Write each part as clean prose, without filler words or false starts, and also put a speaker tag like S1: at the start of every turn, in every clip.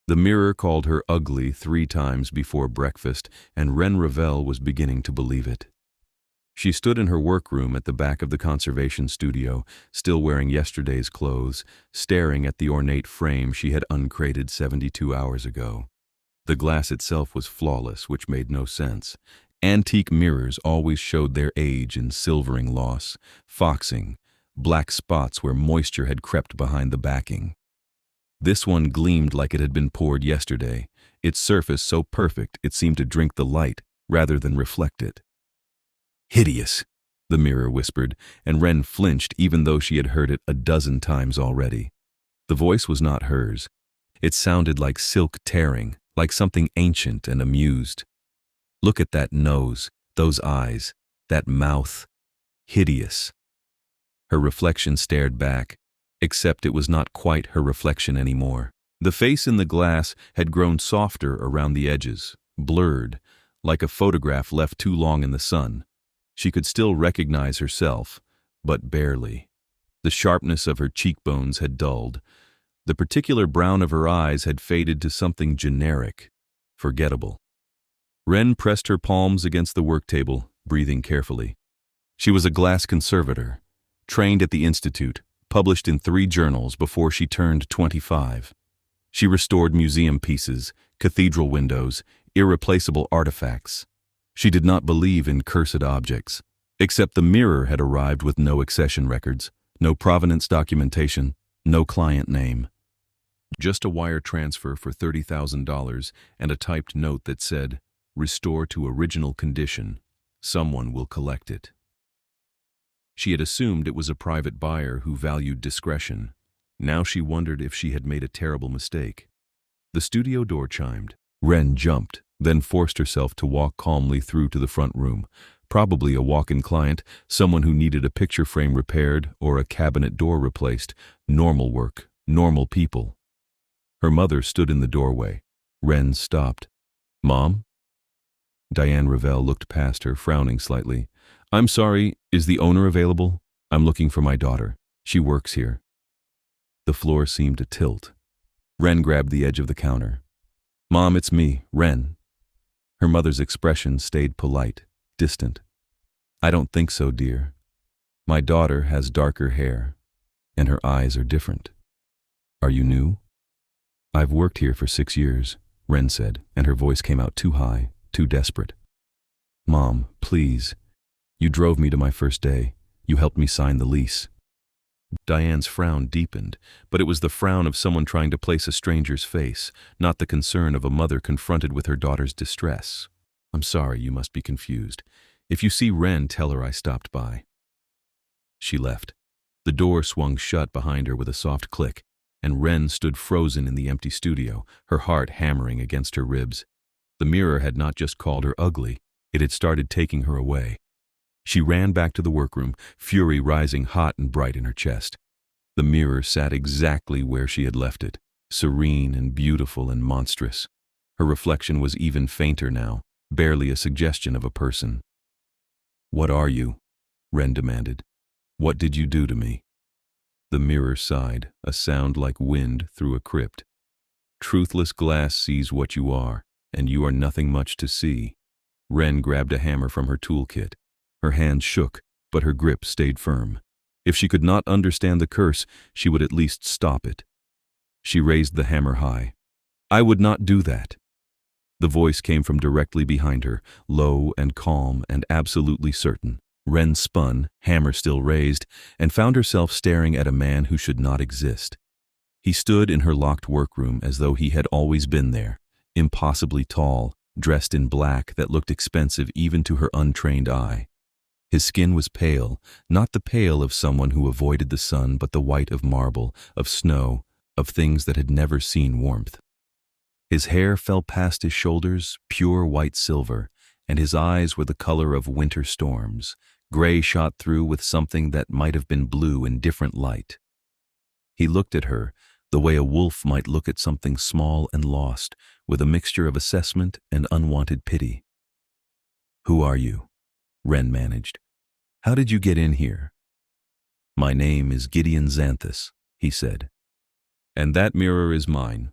S1: The mirror called her ugly 3 times before breakfast, and Wren Ravelle was beginning to believe it. She stood in her workroom at the back of the conservation studio, still wearing yesterday's clothes, staring at the ornate frame she had uncrated 72 hours ago. The glass itself was flawless, which made no sense. Antique mirrors always showed their age in silvering loss, foxing, black spots where moisture had crept behind the backing. This one gleamed like it had been poured yesterday, its surface so perfect it seemed to drink the light rather than reflect it. "Hideous," the mirror whispered, and Wren flinched even though she had heard it a dozen times already. The voice was not hers. It sounded like silk tearing, like something ancient and amused. "Look at that nose, those eyes, that mouth. Hideous." Her reflection stared back, except it was not quite her reflection anymore. The face in the glass had grown softer around the edges, blurred, like a photograph left too long in the sun. She could still recognize herself, but barely. The sharpness of her cheekbones had dulled. The particular brown of her eyes had faded to something generic, forgettable. Wren pressed her palms against the work table, breathing carefully. She was a glass conservator, trained at the Institute, published in 3 journals before she turned 25. She restored museum pieces, cathedral windows, irreplaceable artifacts. She did not believe in cursed objects, except the mirror had arrived with no accession records, no provenance documentation, no client name. Just a wire transfer for $30,000 and a typed note that said, "Restore to original condition. Someone will collect it." She had assumed it was a private buyer who valued discretion. Now she wondered if she had made a terrible mistake. The studio door chimed. Wren jumped, then forced herself to walk calmly through to the front room. Probably a walk-in client, someone who needed a picture frame repaired or a cabinet door replaced. Normal work, normal people. Her mother stood in the doorway. Wren stopped. "Mom?" Diane Ravelle looked past her, frowning slightly. "I'm sorry, is the owner available? I'm looking for my daughter. She works here." The floor seemed to tilt. Wren grabbed the edge of the counter. "Mom, it's me, Wren." Her mother's expression stayed polite, distant. "I don't think so, dear. My daughter has darker hair, and her eyes are different. Are you new?" "I've worked here for 6 years," Wren said, and her voice came out too high, too desperate. "Mom, please. You drove me to my first day. You helped me sign the lease." Diane's frown deepened, but it was the frown of someone trying to place a stranger's face, not the concern of a mother confronted with her daughter's distress. "I'm sorry, you must be confused. If you see Wren, tell her I stopped by." She left. The door swung shut behind her with a soft click, and Wren stood frozen in the empty studio, her heart hammering against her ribs. The mirror had not just called her ugly, it had started taking her away. She ran back to the workroom, fury rising hot and bright in her chest. The mirror sat exactly where she had left it, serene and beautiful and monstrous. Her reflection was even fainter now, barely a suggestion of a person. "What are you?" Wren demanded. "What did you do to me?" The mirror sighed, a sound like wind through a crypt. "Truthless glass sees what you are, and you are nothing much to see." Wren grabbed a hammer from her toolkit. Her hand shook, but her grip stayed firm. If she could not understand the curse, she would at least stop it. She raised the hammer high. "I would not do that." The voice came from directly behind her, low and calm and absolutely certain. Wren spun, hammer still raised, and found herself staring at a man who should not exist. He stood in her locked workroom as though he had always been there, impossibly tall, dressed in black that looked expensive even to her untrained eye. His skin was pale, not the pale of someone who avoided the sun, but the white of marble, of snow, of things that had never seen warmth. His hair fell past his shoulders, pure white silver, and his eyes were the color of winter storms, gray shot through with something that might have been blue in different light. He looked at her the way a wolf might look at something small and lost, with a mixture of assessment and unwanted pity. "Who are you?" Wren managed. "How did you get in here?" "My name is Gideon Xanthus," he said. "And that mirror is mine."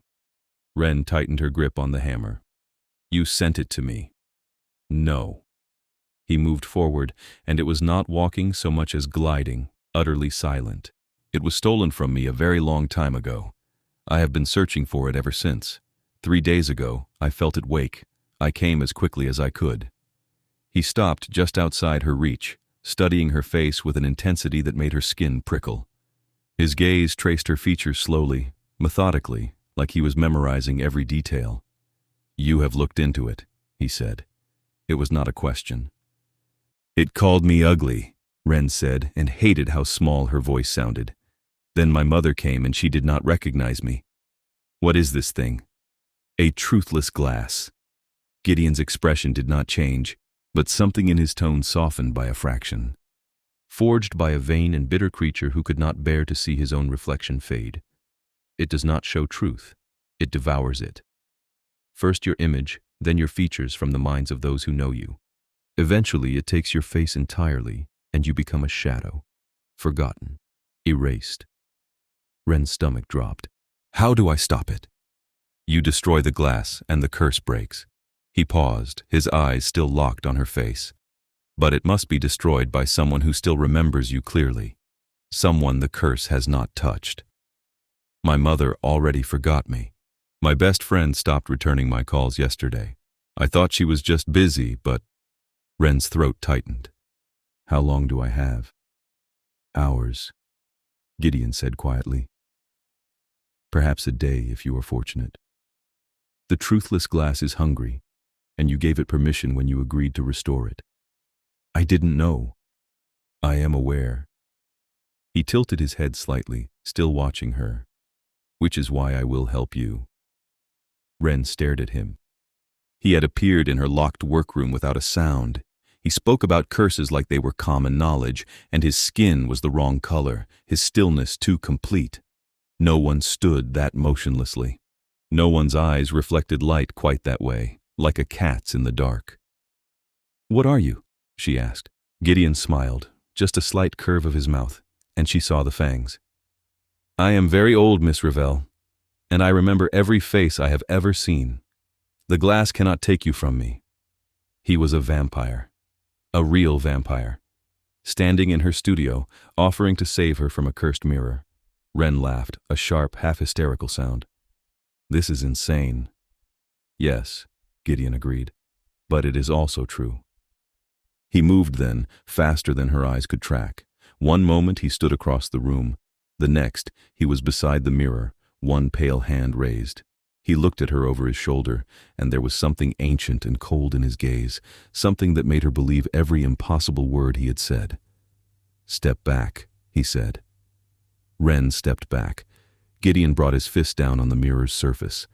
S1: Wren tightened her grip on the hammer. You sent it to me. No. He moved forward, and it was not walking so much as gliding, utterly silent. It was stolen from me a very long time ago. I have been searching for it ever since. 3 days ago, I felt it wake. I came as quickly as I could. He stopped just outside her reach, studying her face with an intensity that made her skin prickle. His gaze traced her features slowly, methodically, like he was memorizing every detail. You have looked into it, he said. It was not a question. It called me ugly, Wren said, and hated how small her voice sounded. Then my mother came and she did not recognize me. What is this thing? A truthless glass. Gideon's expression did not change, but something in his tone softened by a fraction. Forged by a vain and bitter creature who could not bear to see his own reflection fade. It does not show truth. It devours it. First your image, then your features from the minds of those who know you. Eventually it takes your face entirely, and you become a shadow. Forgotten. Erased. Wren's stomach dropped. How do I stop it? You destroy the glass, and the curse breaks. He paused, his eyes still locked on her face. But it must be destroyed by someone who still remembers you clearly. Someone the curse has not touched. My mother already forgot me. My best friend stopped returning my calls yesterday. I thought she was just busy, but... Wren's throat tightened. How long do I have? Hours, Gideon said quietly. Perhaps a day if you are fortunate. The truthless glass is hungry, and you gave it permission when you agreed to restore it. I didn't know. I am aware. He tilted his head slightly, still watching her. Which is why I will help you. Wren stared at him. He had appeared in her locked workroom without a sound. He spoke about curses like they were common knowledge, and his skin was the wrong color, his stillness too complete. No one stood that motionlessly. No one's eyes reflected light quite that way, like a cat's in the dark. What are you? She asked. Gideon smiled, just a slight curve of his mouth, and she saw the fangs. I am very old, Miss Ravelle, and I remember every face I have ever seen. The glass cannot take you from me. He was a vampire. A real vampire. Standing in her studio, offering to save her from a cursed mirror. Wren laughed, a sharp, half-hysterical sound. This is insane. Yes, Gideon agreed, but it is also true. He moved then, faster than her eyes could track. One moment he stood across the room. The next, he was beside the mirror, one pale hand raised. He looked at her over his shoulder, and there was something ancient and cold in his gaze, something that made her believe every impossible word he had said. Step back, he said. Wren stepped back. Gideon brought his fist down on the mirror's surface.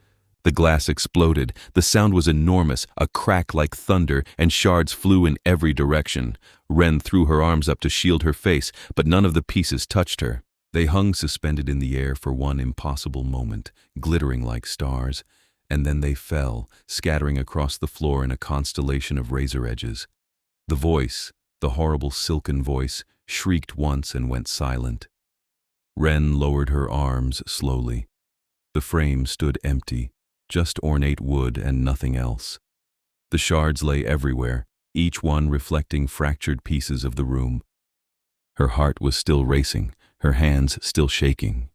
S1: The glass exploded. The sound was enormous, a crack like thunder, and shards flew in every direction. Wren threw her arms up to shield her face, but none of the pieces touched her. They hung suspended in the air for one impossible moment, glittering like stars, and then they fell, scattering across the floor in a constellation of razor edges. The voice, the horrible silken voice, shrieked once and went silent. Wren lowered her arms slowly. The frame stood empty, just ornate wood and nothing else. The shards lay everywhere, each one reflecting fractured pieces of the room. Her heart was still racing, her hands still shaking.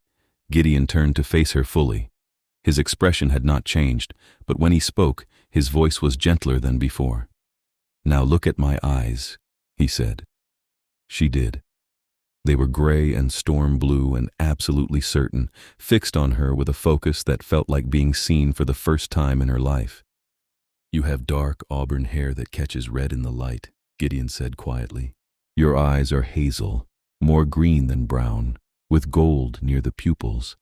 S1: Gideon turned to face her fully. His expression had not changed, but when he spoke, his voice was gentler than before. Now look at my eyes, he said. She did. They were gray and storm blue and absolutely certain, fixed on her with a focus that felt like being seen for the first time in her life. You have dark auburn hair that catches red in the light, Gideon said quietly. Your eyes are hazel, more green than brown, with gold near the pupils.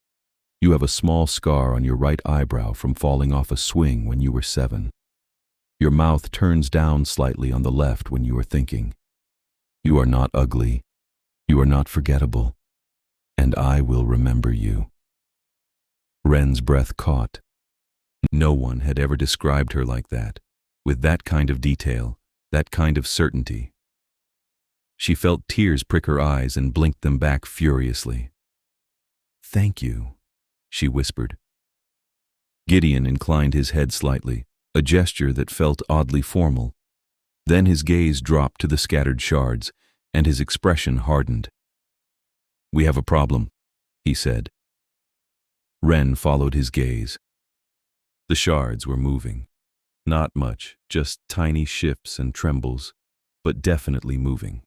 S1: You have a small scar on your right eyebrow from falling off a swing when you were 7. Your mouth turns down slightly on the left when you are thinking. You are not ugly. You are not forgettable. And I will remember you. Wren's breath caught. No one had ever described her like that, with that kind of detail, that kind of certainty. She felt tears prick her eyes and blinked them back furiously. Thank you, she whispered. Gideon inclined his head slightly, a gesture that felt oddly formal. Then his gaze dropped to the scattered shards, and his expression hardened. "We have a problem," he said. Wren followed his gaze. The shards were moving. Not much, just tiny shifts and trembles, but definitely moving.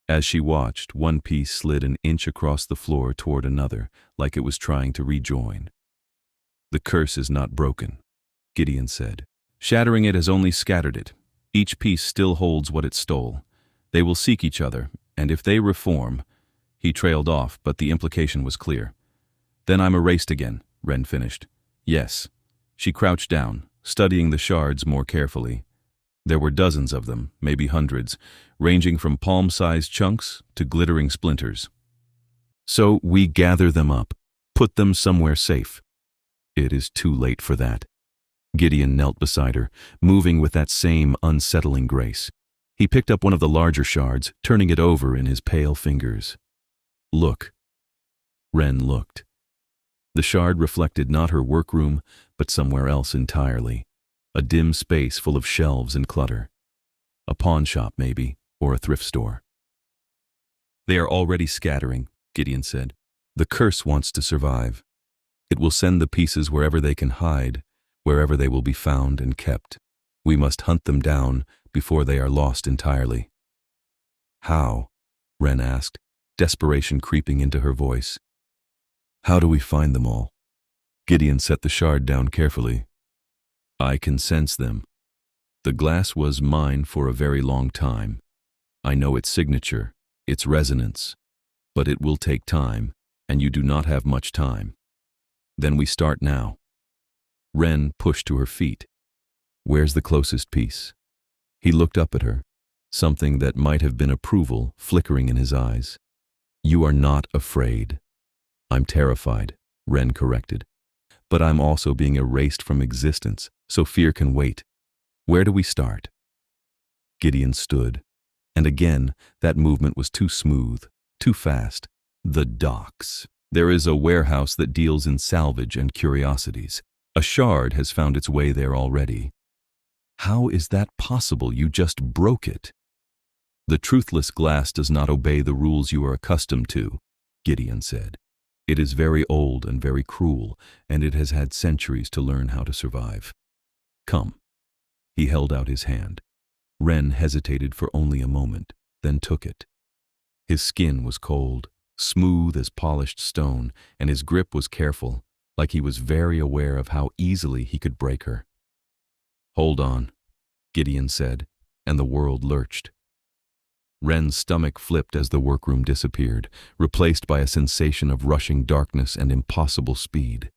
S1: As she watched, one piece slid an inch across the floor toward another, like it was trying to rejoin. "The curse is not broken," Gideon said. "Shattering it has only scattered it. Each piece still holds what it stole. They will seek each other, and if they reform—" He trailed off, but the implication was clear. "Then I'm erased again," Wren finished. "Yes." She crouched down, studying the shards more carefully. There were dozens of them, maybe hundreds, ranging from palm-sized chunks to glittering splinters. "So we gather them up, put them somewhere safe." "It is too late for that." Gideon knelt beside her, moving with that same unsettling grace. He picked up one of the larger shards, turning it over in his pale fingers. "Look." Wren looked. The shard reflected not her workroom, but somewhere else entirely. A dim space full of shelves and clutter. A pawn shop, maybe, or a thrift store. "They are already scattering," Gideon said. "The curse wants to survive. It will send the pieces wherever they can hide, wherever they will be found and kept. We must hunt them down before they are lost entirely." "How?" Wren asked, desperation creeping into her voice. "How do we find them all?" Gideon set the shard down carefully. "I can sense them. The glass was mine for a very long time. I know its signature, its resonance. But it will take time, and you do not have much time. Then we start now." Wren pushed to her feet. "Where's the closest piece?" He looked up at her, something that might have been approval flickering in his eyes. "You are not afraid." "I'm terrified," Wren corrected. "But I'm also being erased from existence, so fear can wait. Where do we start?" Gideon stood, and again that movement was too smooth, too fast. "The docks. There is a warehouse that deals in salvage and curiosities. A shard has found its way there already." "How is that possible? You just broke it." "The truthless glass does not obey the rules you are accustomed to," Gideon said. "It is very old and very cruel, and it has had centuries to learn how to survive. Come." He held out his hand. Wren hesitated for only a moment, then took it. His skin was cold, smooth as polished stone, and his grip was careful, like he was very aware of how easily he could break her. "Hold on," Gideon said, and the world lurched. Wren's stomach flipped as the workroom disappeared, replaced by a sensation of rushing darkness and impossible speed.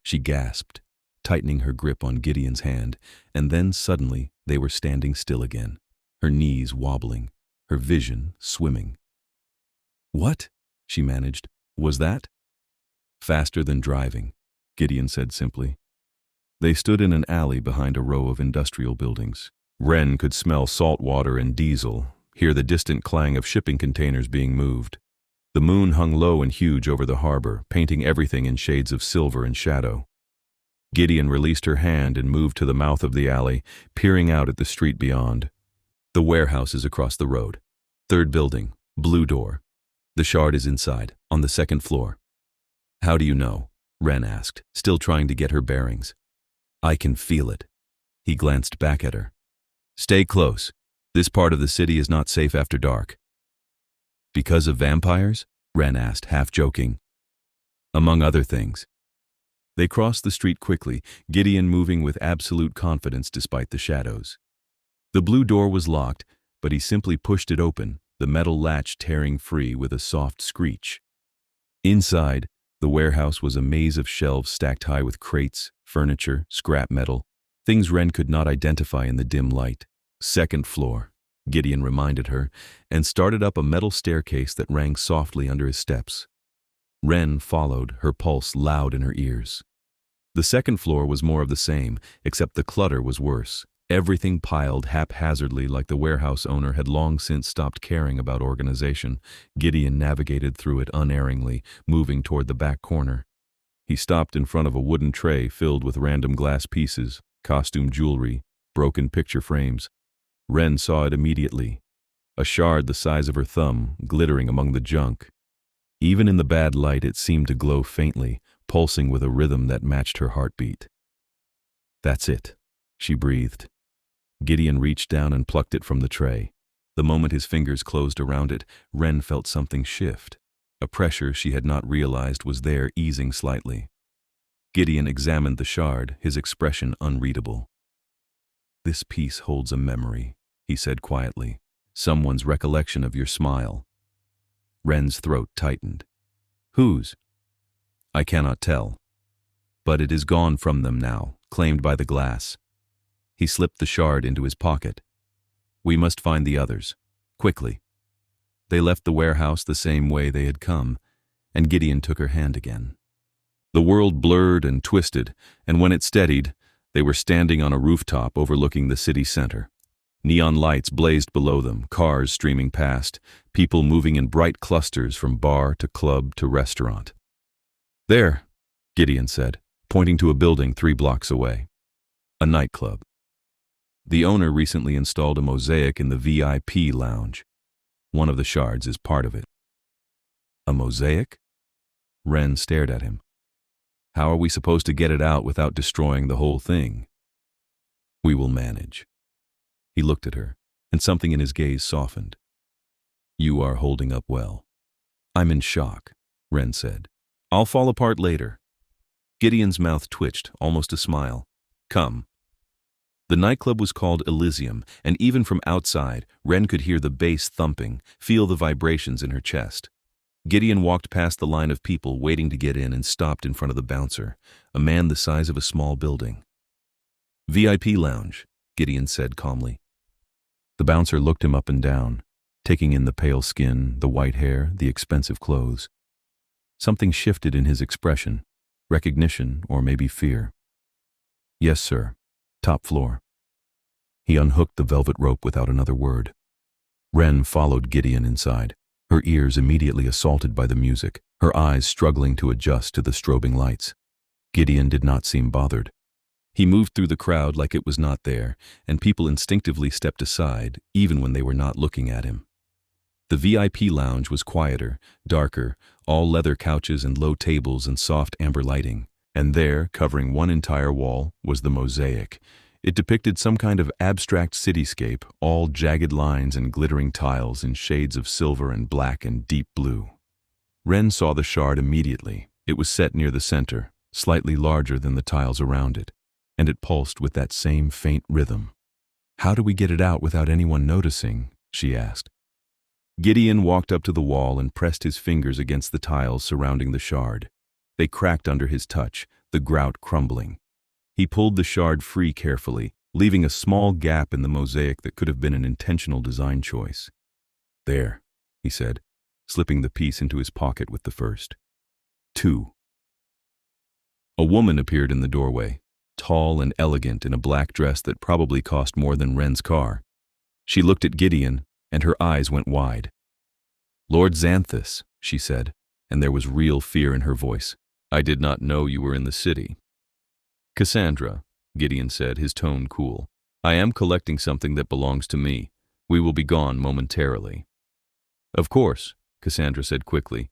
S1: She gasped, tightening her grip on Gideon's hand, and then suddenly they were standing still again, her knees wobbling, her vision swimming. "What?" she managed. "Was that?" "Faster than driving," Gideon said simply. They stood in an alley behind a row of industrial buildings. Wren could smell salt water and diesel, hear the distant clang of shipping containers being moved. The moon hung low and huge over the harbor, painting everything in shades of silver and shadow. Gideon released her hand and moved to the mouth of the alley, peering out at the street beyond. "The warehouse is across the road. Third building, blue door. The shard is inside, on the second floor." "How do you know?" Wren asked, still trying to get her bearings. "I can feel it." He glanced back at her. "Stay close. This part of the city is not safe after dark." "Because of vampires?" Wren asked, half joking. "Among other things." They crossed the street quickly, Gideon moving with absolute confidence despite the shadows. The blue door was locked, but he simply pushed it open, the metal latch tearing free with a soft screech. Inside, the warehouse was a maze of shelves stacked high with crates, furniture, scrap metal, things Wren could not identify in the dim light. "Second floor," Gideon reminded her, and started up a metal staircase that rang softly under his steps. Wren followed, her pulse loud in her ears. The second floor was more of the same, except the clutter was worse. Everything piled haphazardly like the warehouse owner had long since stopped caring about organization. Gideon navigated through it unerringly, moving toward the back corner. He stopped in front of a wooden tray filled with random glass pieces, costume jewelry, broken picture frames. Wren saw it immediately. A shard the size of her thumb, glittering among the junk. Even in the bad light it seemed to glow faintly, pulsing with a rhythm that matched her heartbeat. "That's it," she breathed. Gideon reached down and plucked it from the tray. The moment his fingers closed around it, Wren felt something shift. A pressure she had not realized was there, easing slightly. Gideon examined the shard, his expression unreadable. "This piece holds a memory," he said quietly. "Someone's recollection of your smile." Wren's throat tightened. "Whose?" "I cannot tell. But it is gone from them now, claimed by the glass." He slipped the shard into his pocket. "We must find the others. Quickly." They left the warehouse the same way they had come, and Gideon took her hand again. The world blurred and twisted, and when it steadied, they were standing on a rooftop overlooking the city center. Neon lights blazed below them, cars streaming past, people moving in bright clusters from bar to club to restaurant. "There," Gideon said, pointing to a building 3 blocks away. "A nightclub. The owner recently installed a mosaic in the VIP lounge. One of the shards is part of it." "A mosaic?" Wren stared at him. "How are we supposed to get it out without destroying the whole thing?" "We will manage." He looked at her, and something in his gaze softened. "You are holding up well." "I'm in shock," Wren said. "I'll fall apart later." Gideon's mouth twitched, almost a smile. "Come." The nightclub was called Elysium, and even from outside, Wren could hear the bass thumping, feel the vibrations in her chest. Gideon walked past the line of people waiting to get in and stopped in front of the bouncer, a man the size of a small building. "VIP lounge," Gideon said calmly. The bouncer looked him up and down, taking in the pale skin, the white hair, the expensive clothes. Something shifted in his expression, recognition or maybe fear. "Yes, sir. Top floor." He unhooked the velvet rope without another word. Wren followed Gideon inside, her ears immediately assaulted by the music, her eyes struggling to adjust to the strobing lights. Gideon did not seem bothered. He moved through the crowd like it was not there, and people instinctively stepped aside, even when they were not looking at him. The VIP lounge was quieter, darker, all leather couches and low tables and soft amber lighting. And there, covering one entire wall, was the mosaic. It depicted some kind of abstract cityscape, all jagged lines and glittering tiles in shades of silver and black and deep blue. Wren saw the shard immediately. It was set near the center, slightly larger than the tiles around it, and it pulsed with that same faint rhythm. "How do we get it out without anyone noticing?" she asked. Gideon walked up to the wall and pressed his fingers against the tiles surrounding the shard. They cracked under his touch, the grout crumbling. He pulled the shard free carefully, leaving a small gap in the mosaic that could have been an intentional design choice. "There," he said, slipping the piece into his pocket with the first. 2. A woman appeared in the doorway, tall and elegant in a black dress that probably cost more than Wren's car. She looked at Gideon, and her eyes went wide. "Lord Xanthus," she said, and there was real fear in her voice. "I did not know you were in the city." "Cassandra," Gideon said, his tone cool. "I am collecting something that belongs to me. We will be gone momentarily." "Of course," Cassandra said quickly.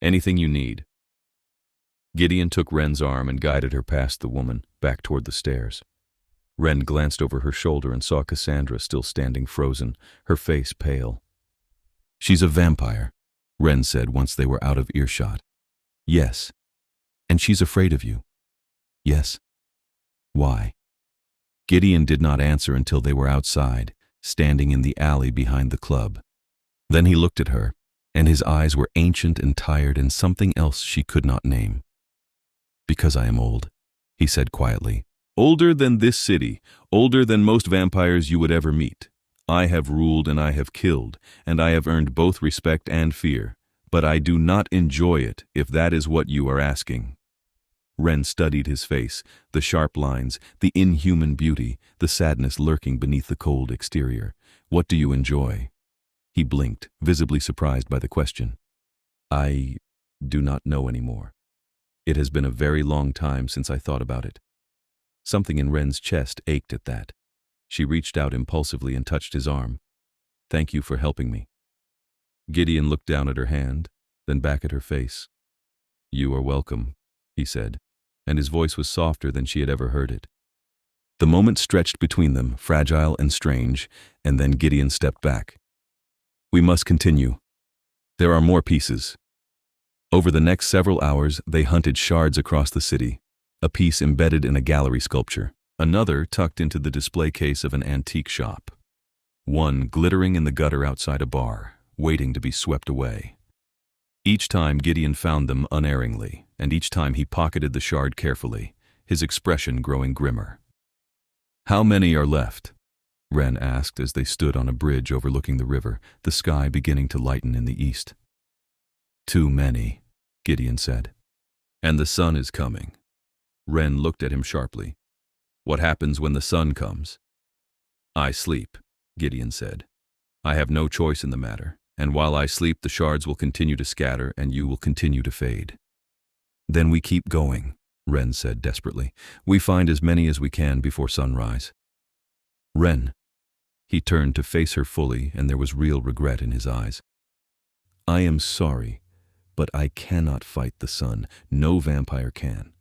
S1: "Anything you need." Gideon took Wren's arm and guided her past the woman, back toward the stairs. Wren glanced over her shoulder and saw Cassandra still standing frozen, her face pale. "She's a vampire," Wren said once they were out of earshot. "Yes. And she's afraid of you." "Yes." "Why?" Gideon did not answer until they were outside, standing in the alley behind the club. Then he looked at her, and his eyes were ancient and tired and something else she could not name. "Because I am old," he said quietly. "Older than this city, older than most vampires you would ever meet. I have ruled and I have killed, and I have earned both respect and fear, but I do not enjoy it, if that is what you are asking." Wren studied his face, the sharp lines, the inhuman beauty, the sadness lurking beneath the cold exterior. "What do you enjoy?" He blinked, visibly surprised by the question. "I do not know anymore." It has been a very long time since I thought about it. Something in Wren's chest ached at that. She reached out impulsively and touched his arm. Thank you for helping me. Gideon looked down at her hand, then back at her face. You are welcome, he said, and his voice was softer than she had ever heard it. The moment stretched between them, fragile and strange, and then Gideon stepped back. We must continue. There are more pieces. Over the next several hours, they hunted shards across the city, a piece embedded in a gallery sculpture, another tucked into the display case of an antique shop, one glittering in the gutter outside a bar, waiting to be swept away. Each time Gideon found them unerringly, and each time he pocketed the shard carefully, his expression growing grimmer. How many are left? Wren asked as they stood on a bridge overlooking the river, the sky beginning to lighten in the east. Too many, Gideon said. And the sun is coming. Wren looked at him sharply. What happens when the sun comes? I sleep, Gideon said. I have no choice in the matter, and while I sleep the shards will continue to scatter and you will continue to fade. Then we keep going, Wren said desperately. We find as many as we can before sunrise. Wren. He turned to face her fully, and there was real regret in his eyes. I am sorry, but I cannot fight the sun. No vampire can.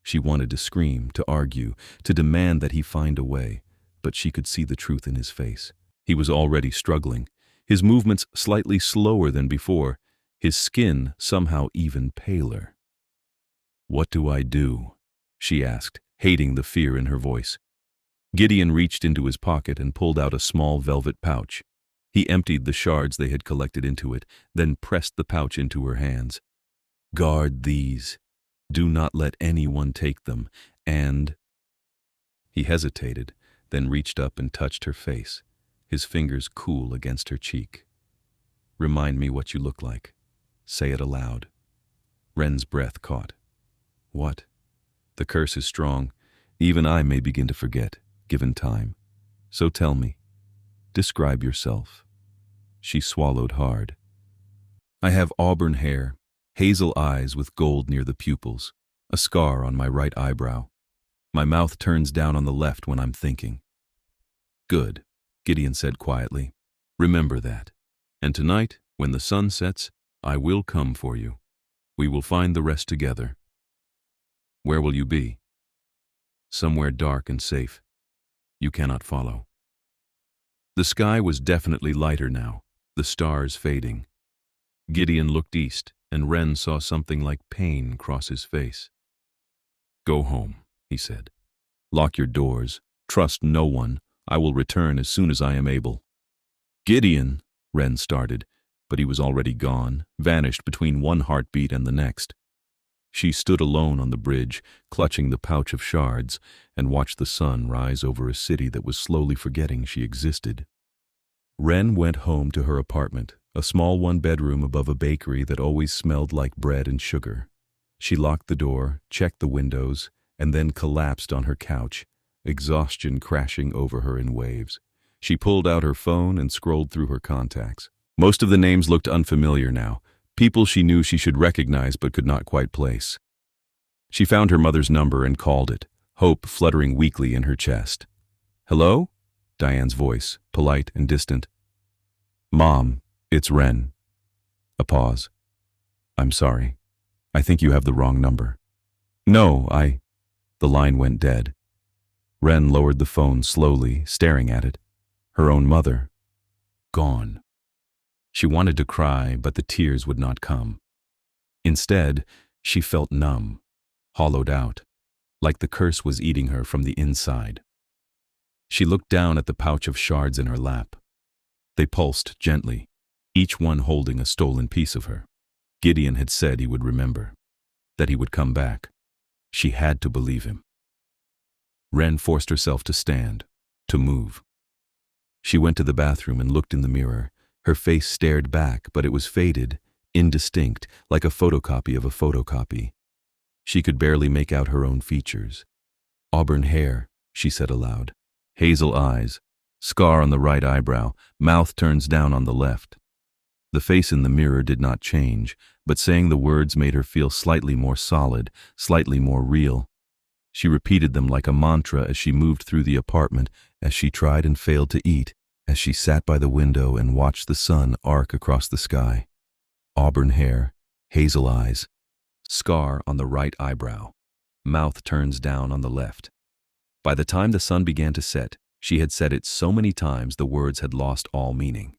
S1: She wanted to scream, to argue, to demand that he find a way, but she could see the truth in his face. He was already struggling, his movements slightly slower than before, his skin somehow even paler. What do I do? She asked, hating the fear in her voice. Gideon reached into his pocket and pulled out a small velvet pouch. He emptied the shards they had collected into it, then pressed the pouch into her hands. Guard these. Do not let anyone take them, and... He hesitated, then reached up and touched her face, his fingers cool against her cheek. Remind me what you look like. Say it aloud. Wren's breath caught. What? The curse is strong. Even I may begin to forget, given time. So tell me. Describe yourself. She swallowed hard. I have auburn hair, hazel eyes with gold near the pupils, a scar on my right eyebrow. My mouth turns down on the left when I'm thinking. Good, Gideon said quietly. Remember that. And tonight, when the sun sets, I will come for you. We will find the rest together. Where will you be? Somewhere dark and safe. You cannot follow. The sky was definitely lighter now, the stars fading. Gideon looked east, and Wren saw something like pain cross his face. Go home, he said. Lock your doors. Trust no one. I will return as soon as I am able. Gideon, Wren started, but he was already gone, vanished between one heartbeat and the next. She stood alone on the bridge, clutching the pouch of shards, and watched the sun rise over a city that was slowly forgetting she existed. Wren went home to her apartment, a small one-bedroom above a bakery that always smelled like bread and sugar. She locked the door, checked the windows, and then collapsed on her couch, exhaustion crashing over her in waves. She pulled out her phone and scrolled through her contacts. Most of the names looked unfamiliar now, people she knew she should recognize but could not quite place. She found her mother's number and called it, hope fluttering weakly in her chest. Hello? Diane's voice, polite and distant. Mom, it's Wren. A pause. I'm sorry. I think you have the wrong number. No, The line went dead. Wren lowered the phone slowly, staring at it. Her own mother. Gone. She wanted to cry, but the tears would not come. Instead, she felt numb, hollowed out, like the curse was eating her from the inside. She looked down at the pouch of shards in her lap. They pulsed gently, each one holding a stolen piece of her. Gideon had said he would remember, that he would come back. She had to believe him. Wren forced herself to stand, to move. She went to the bathroom and looked in the mirror. Her face stared back, but it was faded, indistinct, like a photocopy of a photocopy. She could barely make out her own features. Auburn hair, she said aloud. Hazel eyes, scar on the right eyebrow, mouth turns down on the left. The face in the mirror did not change, but saying the words made her feel slightly more solid, slightly more real. She repeated them like a mantra as she moved through the apartment, as she tried and failed to eat, as she sat by the window and watched the sun arc across the sky. Auburn hair, hazel eyes, scar on the right eyebrow, mouth turns down on the left. By the time the sun began to set, she had said it so many times the words had lost all meaning.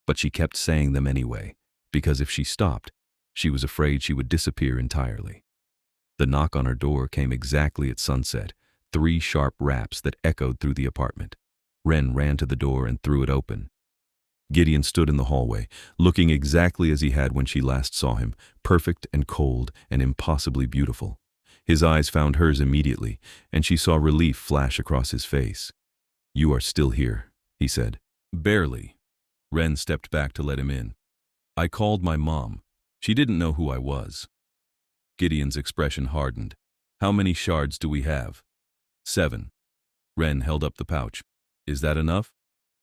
S1: But she kept saying them anyway, because if she stopped, she was afraid she would disappear entirely. The knock on her door came exactly at sunset, 3 sharp raps that echoed through the apartment. Wren ran to the door and threw it open. Gideon stood in the hallway, looking exactly as he had when she last saw him, perfect and cold and impossibly beautiful. His eyes found hers immediately, and she saw relief flash across his face. "You are still here," he said. "Barely." Wren stepped back to let him in. "I called my mom. She didn't know who I was." Gideon's expression hardened. "How many shards do we have?" 7. Wren held up the pouch. "Is that enough?"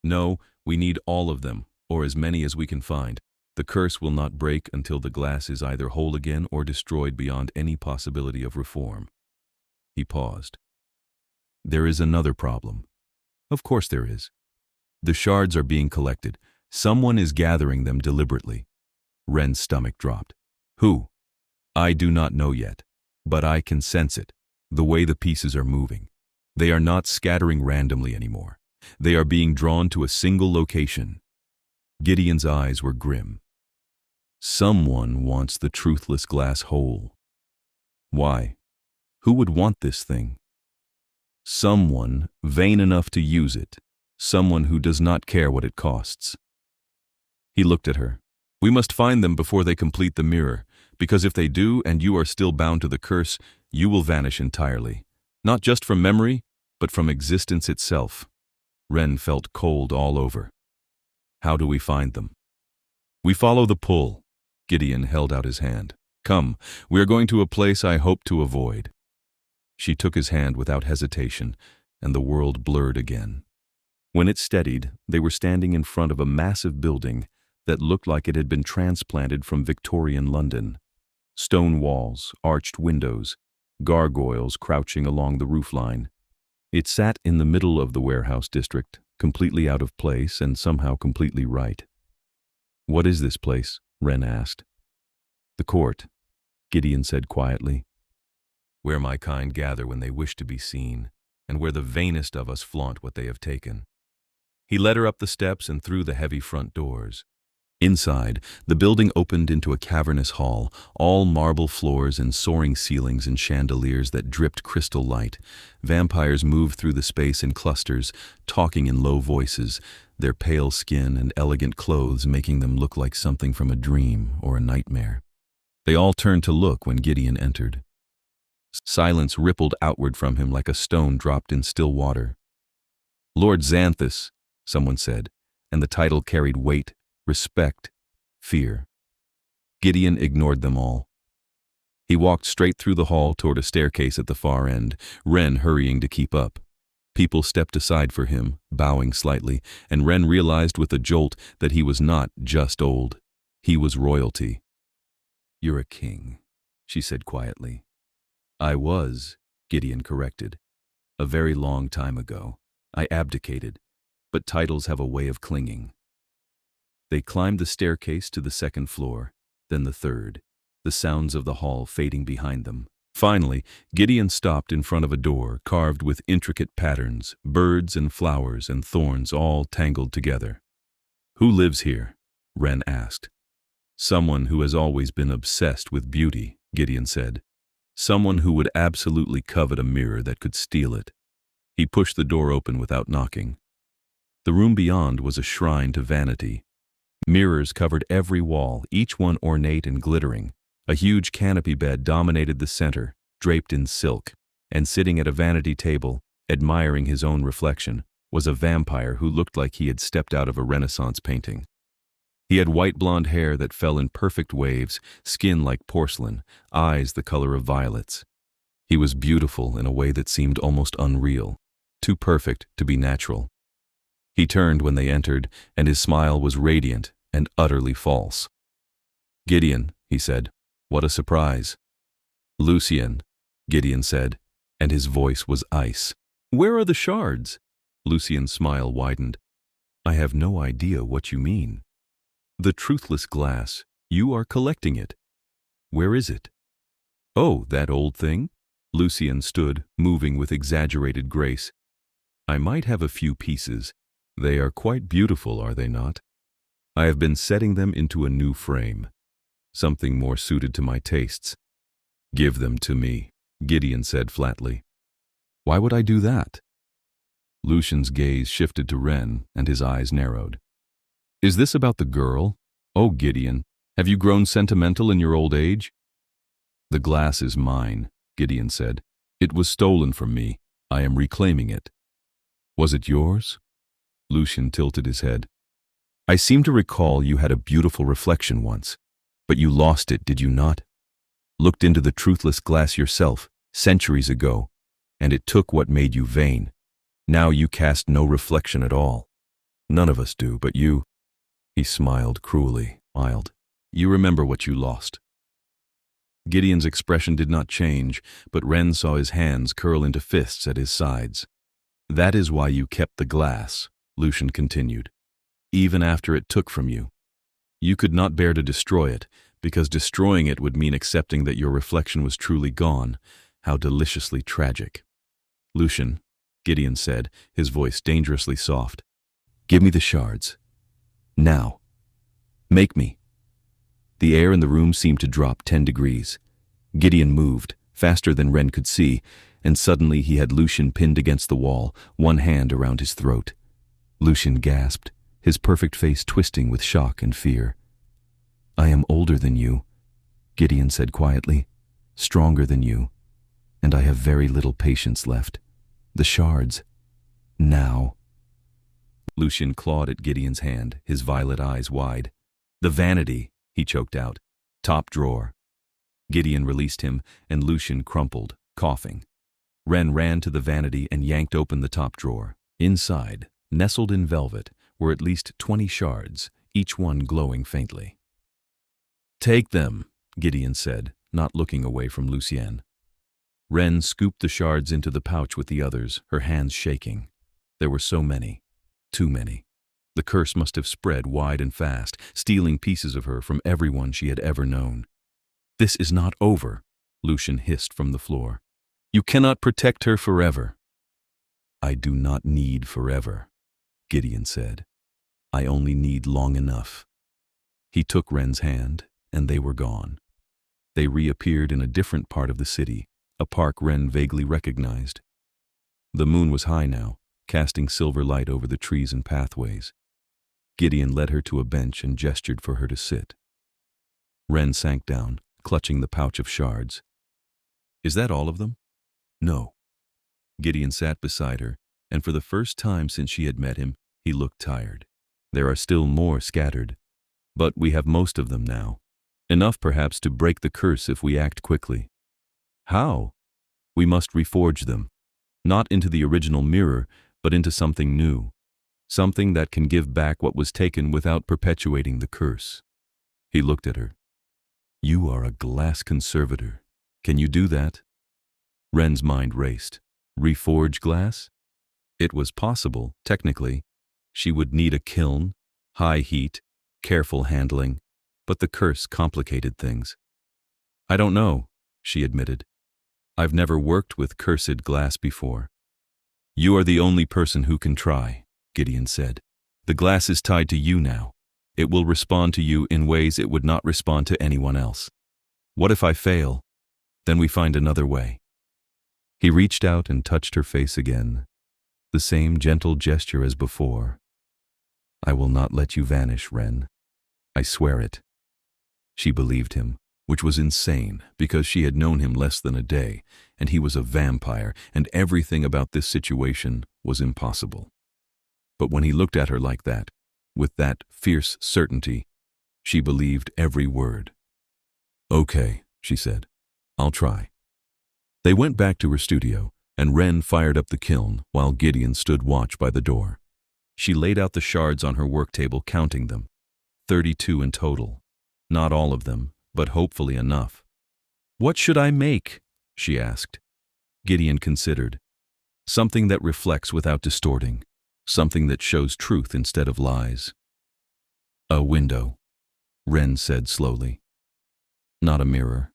S1: "No, we need all of them, or as many as we can find. The curse will not break until the glass is either whole again or destroyed beyond any possibility of reform." He paused. "There is another problem." "Of course there is." "The shards are being collected. Someone is gathering them deliberately." Wren's stomach dropped. "Who?" "I do not know yet, but I can sense it, the way the pieces are moving. They are not scattering randomly anymore. They are being drawn to a single location." Gideon's eyes were grim. "Someone wants the truthless glass whole." "Why? Who would want this thing?" "Someone vain enough to use it. Someone who does not care what it costs." He looked at her. "We must find them before they complete the mirror, because if they do and you are still bound to the curse, you will vanish entirely. Not just from memory, but from existence itself." Wren felt cold all over. "How do we find them?" "We follow the pull." Gideon held out his hand. "Come, we are going to a place I hope to avoid." She took his hand without hesitation, and the world blurred again. When it steadied, they were standing in front of a massive building that looked like it had been transplanted from Victorian London. Stone walls, arched windows, gargoyles crouching along the roofline. It sat in the middle of the warehouse district, completely out of place and somehow completely right. "What is this place?" Wren asked. "The court," Gideon said quietly. "Where my kind gather when they wish to be seen, and where the vainest of us flaunt what they have taken." He led her up the steps and through the heavy front doors. Inside, the building opened into a cavernous hall, all marble floors and soaring ceilings and chandeliers that dripped crystal light. Vampires moved through the space in clusters, talking in low voices, their pale skin and elegant clothes making them look like something from a dream or a nightmare. They all turned to look when Gideon entered. Silence rippled outward from him like a stone dropped in still water. "Lord Xanthus," someone said, and the title carried weight, respect, fear. Gideon ignored them all. He walked straight through the hall toward a staircase at the far end, Wren hurrying to keep up. People stepped aside for him, bowing slightly, and Wren realized with a jolt that he was not just old. He was royalty. "You're a king," she said quietly. "I was," Gideon corrected. "A very long time ago. I abdicated, but titles have a way of clinging." They climbed the staircase to the 2nd floor, then the 3rd, the sounds of the hall fading behind them. Finally, Gideon stopped in front of a door carved with intricate patterns, birds and flowers and thorns all tangled together. "Who lives here?" Wren asked. "Someone who has always been obsessed with beauty," Gideon said. "Someone who would absolutely covet a mirror that could steal it." He pushed the door open without knocking. The room beyond was a shrine to vanity. Mirrors covered every wall, each one ornate and glittering. A huge canopy bed dominated the center, draped in silk, and sitting at a vanity table, admiring his own reflection, was a vampire who looked like he had stepped out of a Renaissance painting. He had white blonde hair that fell in perfect waves, skin like porcelain, eyes the color of violets. He was beautiful in a way that seemed almost unreal, too perfect to be natural. He turned when they entered, and his smile was radiant, and utterly false. "Gideon," he said, "what a surprise." "Lucien," Gideon said, and his voice was ice. "Where are the shards?" Lucien's smile widened. "I have no idea what you mean." "The truthless glass. You are collecting it. Where is it?" "Oh, that old thing?" Lucien stood, moving with exaggerated grace. "I might have a few pieces. They are quite beautiful, are they not? I have been setting them into a new frame, something more suited to my tastes." "Give them to me," Gideon said flatly. "Why would I do that?" Lucien's gaze shifted to Wren, and his eyes narrowed. "Is this about the girl? Oh, Gideon, have you grown sentimental in your old age?" "The glass is mine," Gideon said. "It was stolen from me. I am reclaiming it." "Was it yours?" Lucien tilted his head. "I seem to recall you had a beautiful reflection once, but you lost it, did you not? Looked into the truthless glass yourself, centuries ago, and it took what made you vain. Now you cast no reflection at all. None of us do, but you." He smiled cruelly, mild. "You remember what you lost." Gideon's expression did not change, but Wren saw his hands curl into fists at his sides. "That is why you kept the glass," Lucien continued, "even after it took from you. You could not bear to destroy it, because destroying it would mean accepting that your reflection was truly gone. How deliciously tragic." "Lucien," Gideon said, his voice dangerously soft, "give me the shards. Now. Make me." The air in the room seemed to drop 10 degrees. Gideon moved, faster than Wren could see, and suddenly he had Lucien pinned against the wall, one hand around his throat. Lucien gasped, his perfect face twisting with shock and fear. "I am older than you," Gideon said quietly, "stronger than you, and I have very little patience left. The shards. Now." Lucien clawed at Gideon's hand, his violet eyes wide. "The vanity," he choked out. "Top drawer." Gideon released him, and Lucien crumpled, coughing. Wren ran to the vanity and yanked open the top drawer. Inside, nestled in velvet, were at least 20 shards, each one glowing faintly. "Take them," Gideon said, not looking away from Lucien. Wren scooped the shards into the pouch with the others, her hands shaking. There were so many. Too many. The curse must have spread wide and fast, stealing pieces of her from everyone she had ever known. "This is not over," Lucien hissed from the floor. "You cannot protect her forever." "I do not need forever," Gideon said. "I only need long enough." He took Wren's hand, and they were gone. They reappeared in a different part of the city, a park Wren vaguely recognized. The moon was high now, casting silver light over the trees and pathways. Gideon led her to a bench and gestured for her to sit. Wren sank down, clutching the pouch of shards. "Is that all of them?" "No." Gideon sat beside her, and for the first time since she had met him, he looked tired. "There are still more scattered, but we have most of them now. Enough perhaps to break the curse if we act quickly." "How?" "We must reforge them, not into the original mirror, but into something new. Something that can give back what was taken without perpetuating the curse." He looked at her. "You are a glass conservator. Can you do that?" Wren's mind raced. Reforge glass? It was possible, technically. She would need a kiln, high heat, careful handling, but the curse complicated things. "I don't know," she admitted. "I've never worked with cursed glass before." "You are the only person who can try," Gideon said. "The glass is tied to you now. It will respond to you in ways it would not respond to anyone else. What if I fail? Then we find another way." He reached out and touched her face again, the same gentle gesture as before. "I will not let you vanish, Wren. I swear it." She believed him, which was insane because she had known him less than a day, and he was a vampire, and everything about this situation was impossible. But when he looked at her like that, with that fierce certainty, she believed every word. "Okay," she said. "I'll try." They went back to her studio, and Wren fired up the kiln while Gideon stood watch by the door. She laid out the shards on her work table, counting them. 32 in total. Not all of them, but hopefully enough. "What should I make?" she asked. Gideon considered. Something that reflects without distorting. Something that shows truth instead of lies. "A window," Wren said slowly. "Not a mirror.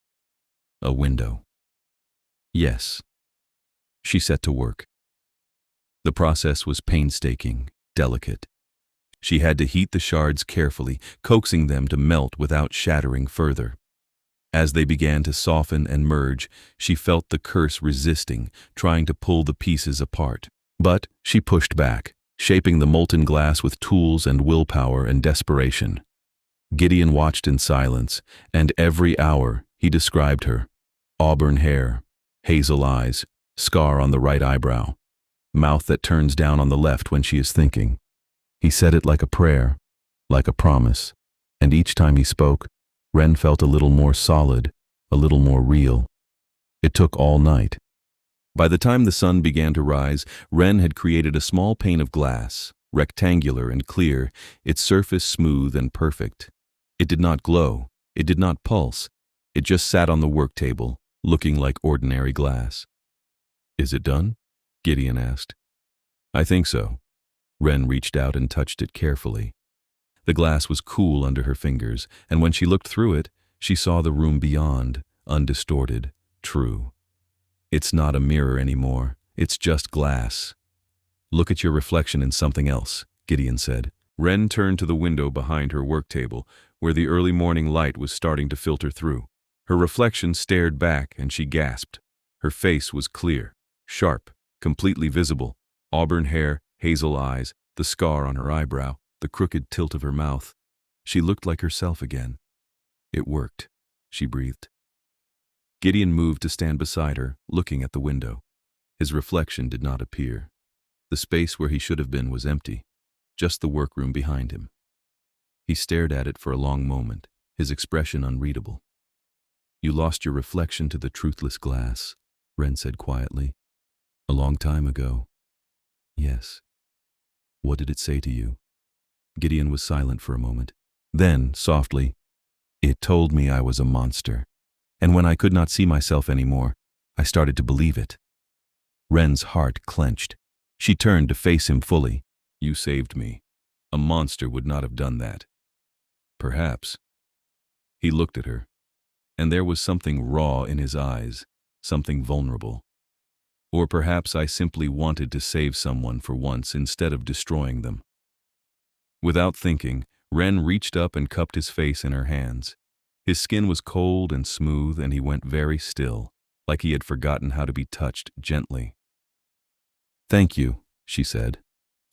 S1: A window." "Yes." She set to work. The process was painstaking, delicate. She had to heat the shards carefully, coaxing them to melt without shattering further. As they began to soften and merge, she felt the curse resisting, trying to pull the pieces apart. But she pushed back, shaping the molten glass with tools and willpower and desperation. Gideon watched in silence, and every hour he described her. Auburn hair, hazel eyes, scar on the right eyebrow, mouth that turns down on the left when she is thinking. He said it like a prayer, like a promise, and each time he spoke, Wren felt a little more solid, a little more real. It took all night. By the time the sun began to rise, Wren had created a small pane of glass, rectangular and clear, its surface smooth and perfect. It did not glow, it did not pulse, it just sat on the work table, looking like ordinary glass. "Is it done?" Gideon asked. "I think so." Wren reached out and touched it carefully. The glass was cool under her fingers, and when she looked through it, she saw the room beyond, undistorted, true. "It's not a mirror anymore, it's just glass." "Look at your reflection in something else," Gideon said. Wren turned to the window behind her work table, where the early morning light was starting to filter through. Her reflection stared back, and she gasped. Her face was clear, sharp, completely visible. Auburn hair, hazel eyes, the scar on her eyebrow, the crooked tilt of her mouth. She looked like herself again. "It worked," she breathed. Gideon moved to stand beside her, looking at the window. His reflection did not appear. The space where he should have been was empty, just the workroom behind him. He stared at it for a long moment, his expression unreadable. "You lost your reflection to the truthless glass," Wren said quietly. "A long time ago." "Yes." "What did it say to you?" Gideon was silent for a moment. Then, softly, "It told me I was a monster. And when I could not see myself anymore, I started to believe it." Wren's heart clenched. She turned to face him fully. "You saved me. A monster would not have done that." "Perhaps." He looked at her, and there was something raw in his eyes, something vulnerable. "Or perhaps I simply wanted to save someone for once instead of destroying them." Without thinking, Wren reached up and cupped his face in her hands. His skin was cold and smooth, and he went very still, like he had forgotten how to be touched gently. "Thank you," she said,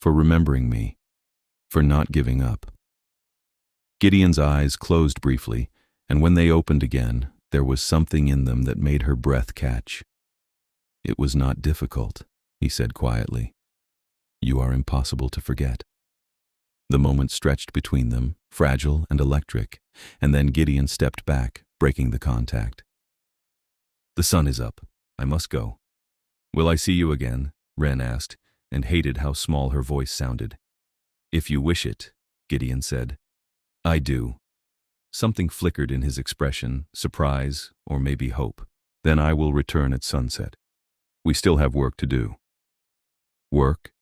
S1: "for remembering me, for not giving up." Gideon's eyes closed briefly, and when they opened again, there was something in them that made her breath catch. "It was not difficult," he said quietly. "You are impossible to forget." The moment stretched between them, fragile and electric, and then Gideon stepped back, breaking the contact. "The sun is up. I must go." "Will I see you again?" Wren asked, and hated how small her voice sounded. "If you wish it," Gideon said. "I do." Something flickered in his expression, surprise, or maybe hope. "Then I will return at sunset. We still have work to do." "Work?"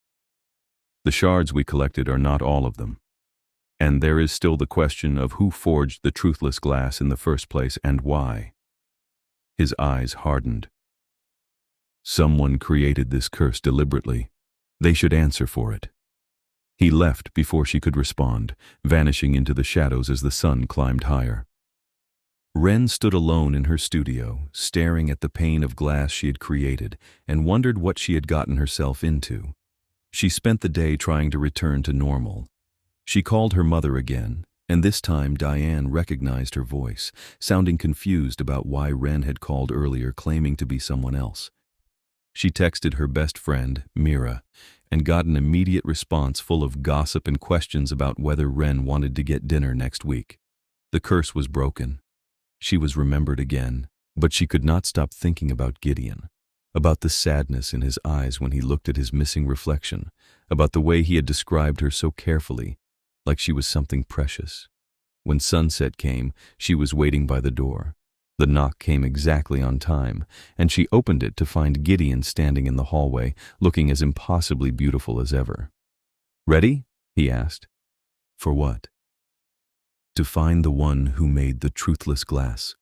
S1: "The shards we collected are not all of them. And there is still the question of who forged the truthless glass in the first place and why." His eyes hardened. "Someone created this curse deliberately. They should answer for it." He left before she could respond, vanishing into the shadows as the sun climbed higher. Wren stood alone in her studio, staring at the pane of glass she had created, and wondered what she had gotten herself into. She spent the day trying to return to normal. She called her mother again, and this time Diane recognized her voice, sounding confused about why Wren had called earlier claiming to be someone else. She texted her best friend, Mira, and got an immediate response full of gossip and questions about whether Wren wanted to get dinner next week. The curse was broken. She was remembered again, but she could not stop thinking about Gideon, about the sadness in his eyes when he looked at his missing reflection, about the way he had described her so carefully, like she was something precious. When sunset came, she was waiting by the door. The knock came exactly on time, and she opened it to find Gideon standing in the hallway, looking as impossibly beautiful as ever. "Ready?" he asked. "For what?" "To find the one who made the truthless glass."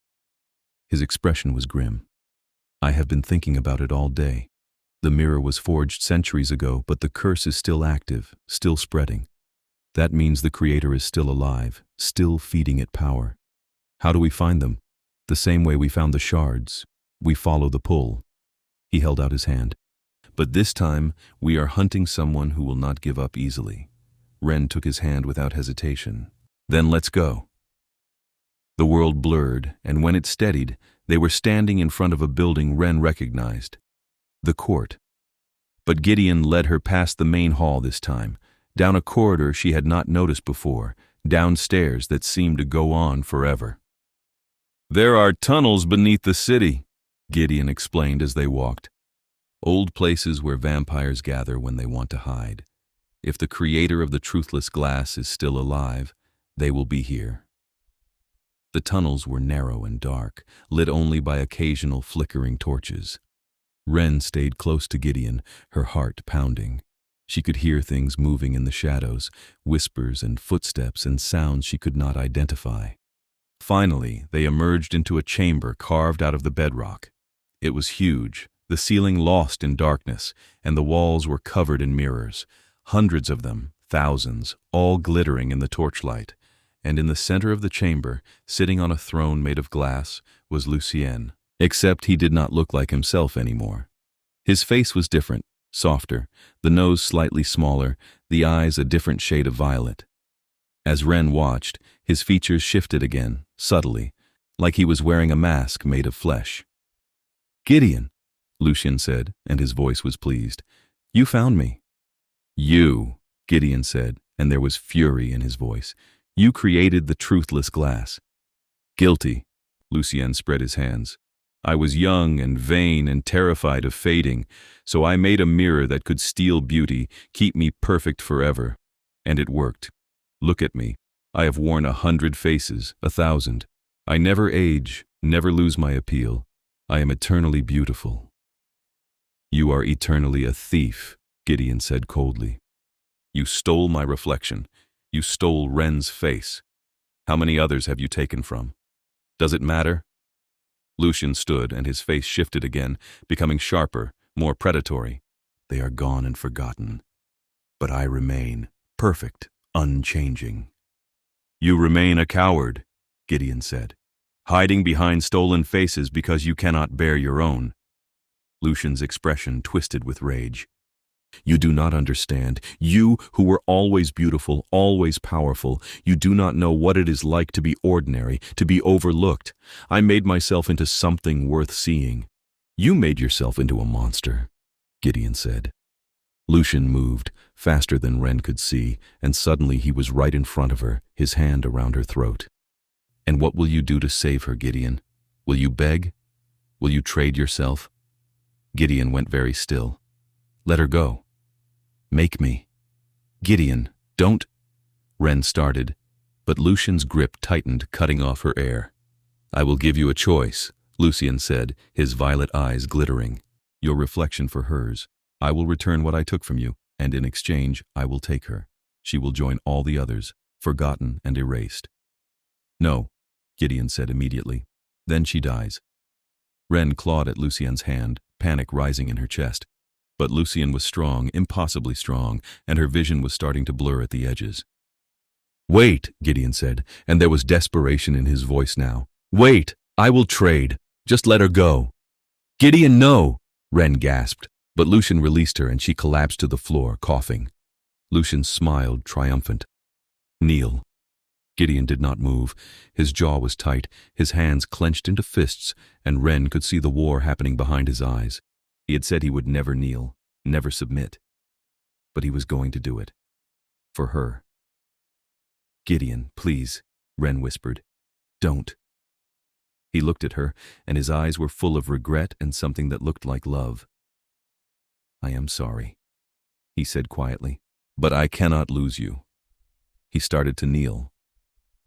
S1: His expression was grim. "I have been thinking about it all day. The mirror was forged centuries ago, but the curse is still active, still spreading. That means the Creator is still alive, still feeding it power. How do we find them? The same way we found the shards. We follow the pull." He held out his hand. "But this time, we are hunting someone who will not give up easily." Wren took his hand without hesitation. "Then let's go." The world blurred, and when it steadied, they were standing in front of a building Wren recognized. The court. But Gideon led her past the main hall this time, down a corridor she had not noticed before, downstairs that seemed to go on forever. "There are tunnels beneath the city," Gideon explained as they walked. "Old places where vampires gather when they want to hide. If the creator of the truthless glass is still alive, they will be here." The tunnels were narrow and dark, lit only by occasional flickering torches. Wren stayed close to Gideon, her heart pounding. She could hear things moving in the shadows, whispers and footsteps and sounds she could not identify. Finally, they emerged into a chamber carved out of the bedrock. It was huge, the ceiling lost in darkness, and the walls were covered in mirrors. Hundreds of them, thousands, all glittering in the torchlight. And in the center of the chamber, sitting on a throne made of glass, was Lucien. Except he did not look like himself anymore. His face was different, softer, the nose slightly smaller, the eyes a different shade of violet. As Wren watched, his features shifted again, subtly, like he was wearing a mask made of flesh. "Gideon," Lucien said, and his voice was pleased. "You found me." "You," Gideon said, and there was fury in his voice. "You created the truthless glass." "Guilty," Lucien spread his hands. "I was young and vain and terrified of fading, so I made a mirror that could steal beauty, keep me perfect forever. And it worked. Look at me. I have worn 100 faces, 1,000. I never age, never lose my appeal. I am eternally beautiful." "You are eternally a thief," Gideon said coldly. "You stole my reflection. You stole Wren's face. How many others have you taken from? Does it matter?" Lucien stood, and his face shifted again, becoming sharper, more predatory. "They are gone and forgotten. But I remain, perfect, unchanging." "You remain a coward," Gideon said, "hiding behind stolen faces because you cannot bear your own." Lucien's expression twisted with rage. "You do not understand. You, who were always beautiful, always powerful, you do not know what it is like to be ordinary, to be overlooked. I made myself into something worth seeing." "You made yourself into a monster," Gideon said. Lucien moved, faster than Wren could see, and suddenly he was right in front of her, his hand around her throat. "And what will you do to save her, Gideon? Will you beg? Will you trade yourself?" Gideon went very still. "Let her go." "Make me." "Gideon, don't—" Wren started, but Lucien's grip tightened, cutting off her air. "I will give you a choice," Lucien said, his violet eyes glittering. "Your reflection for hers. I will return what I took from you, and in exchange I will take her. She will join all the others, forgotten and erased." "No," Gideon said immediately. "Then she dies." Wren clawed at Lucien's hand, panic rising in her chest. But Lucien was strong, impossibly strong, and her vision was starting to blur at the edges. "Wait," Gideon said, and there was desperation in his voice now. "Wait, I will trade. Just let her go." "Gideon, no!" Wren gasped, but Lucien released her and she collapsed to the floor, coughing. Lucien smiled, triumphant. "Kneel." Gideon did not move. His jaw was tight, his hands clenched into fists, and Wren could see the war happening behind his eyes. He had said he would never kneel, never submit. But he was going to do it. For her. "Gideon, please," Wren whispered. "Don't." He looked at her, and his eyes were full of regret and something that looked like love. "I am sorry," he said quietly, "but I cannot lose you." He started to kneel.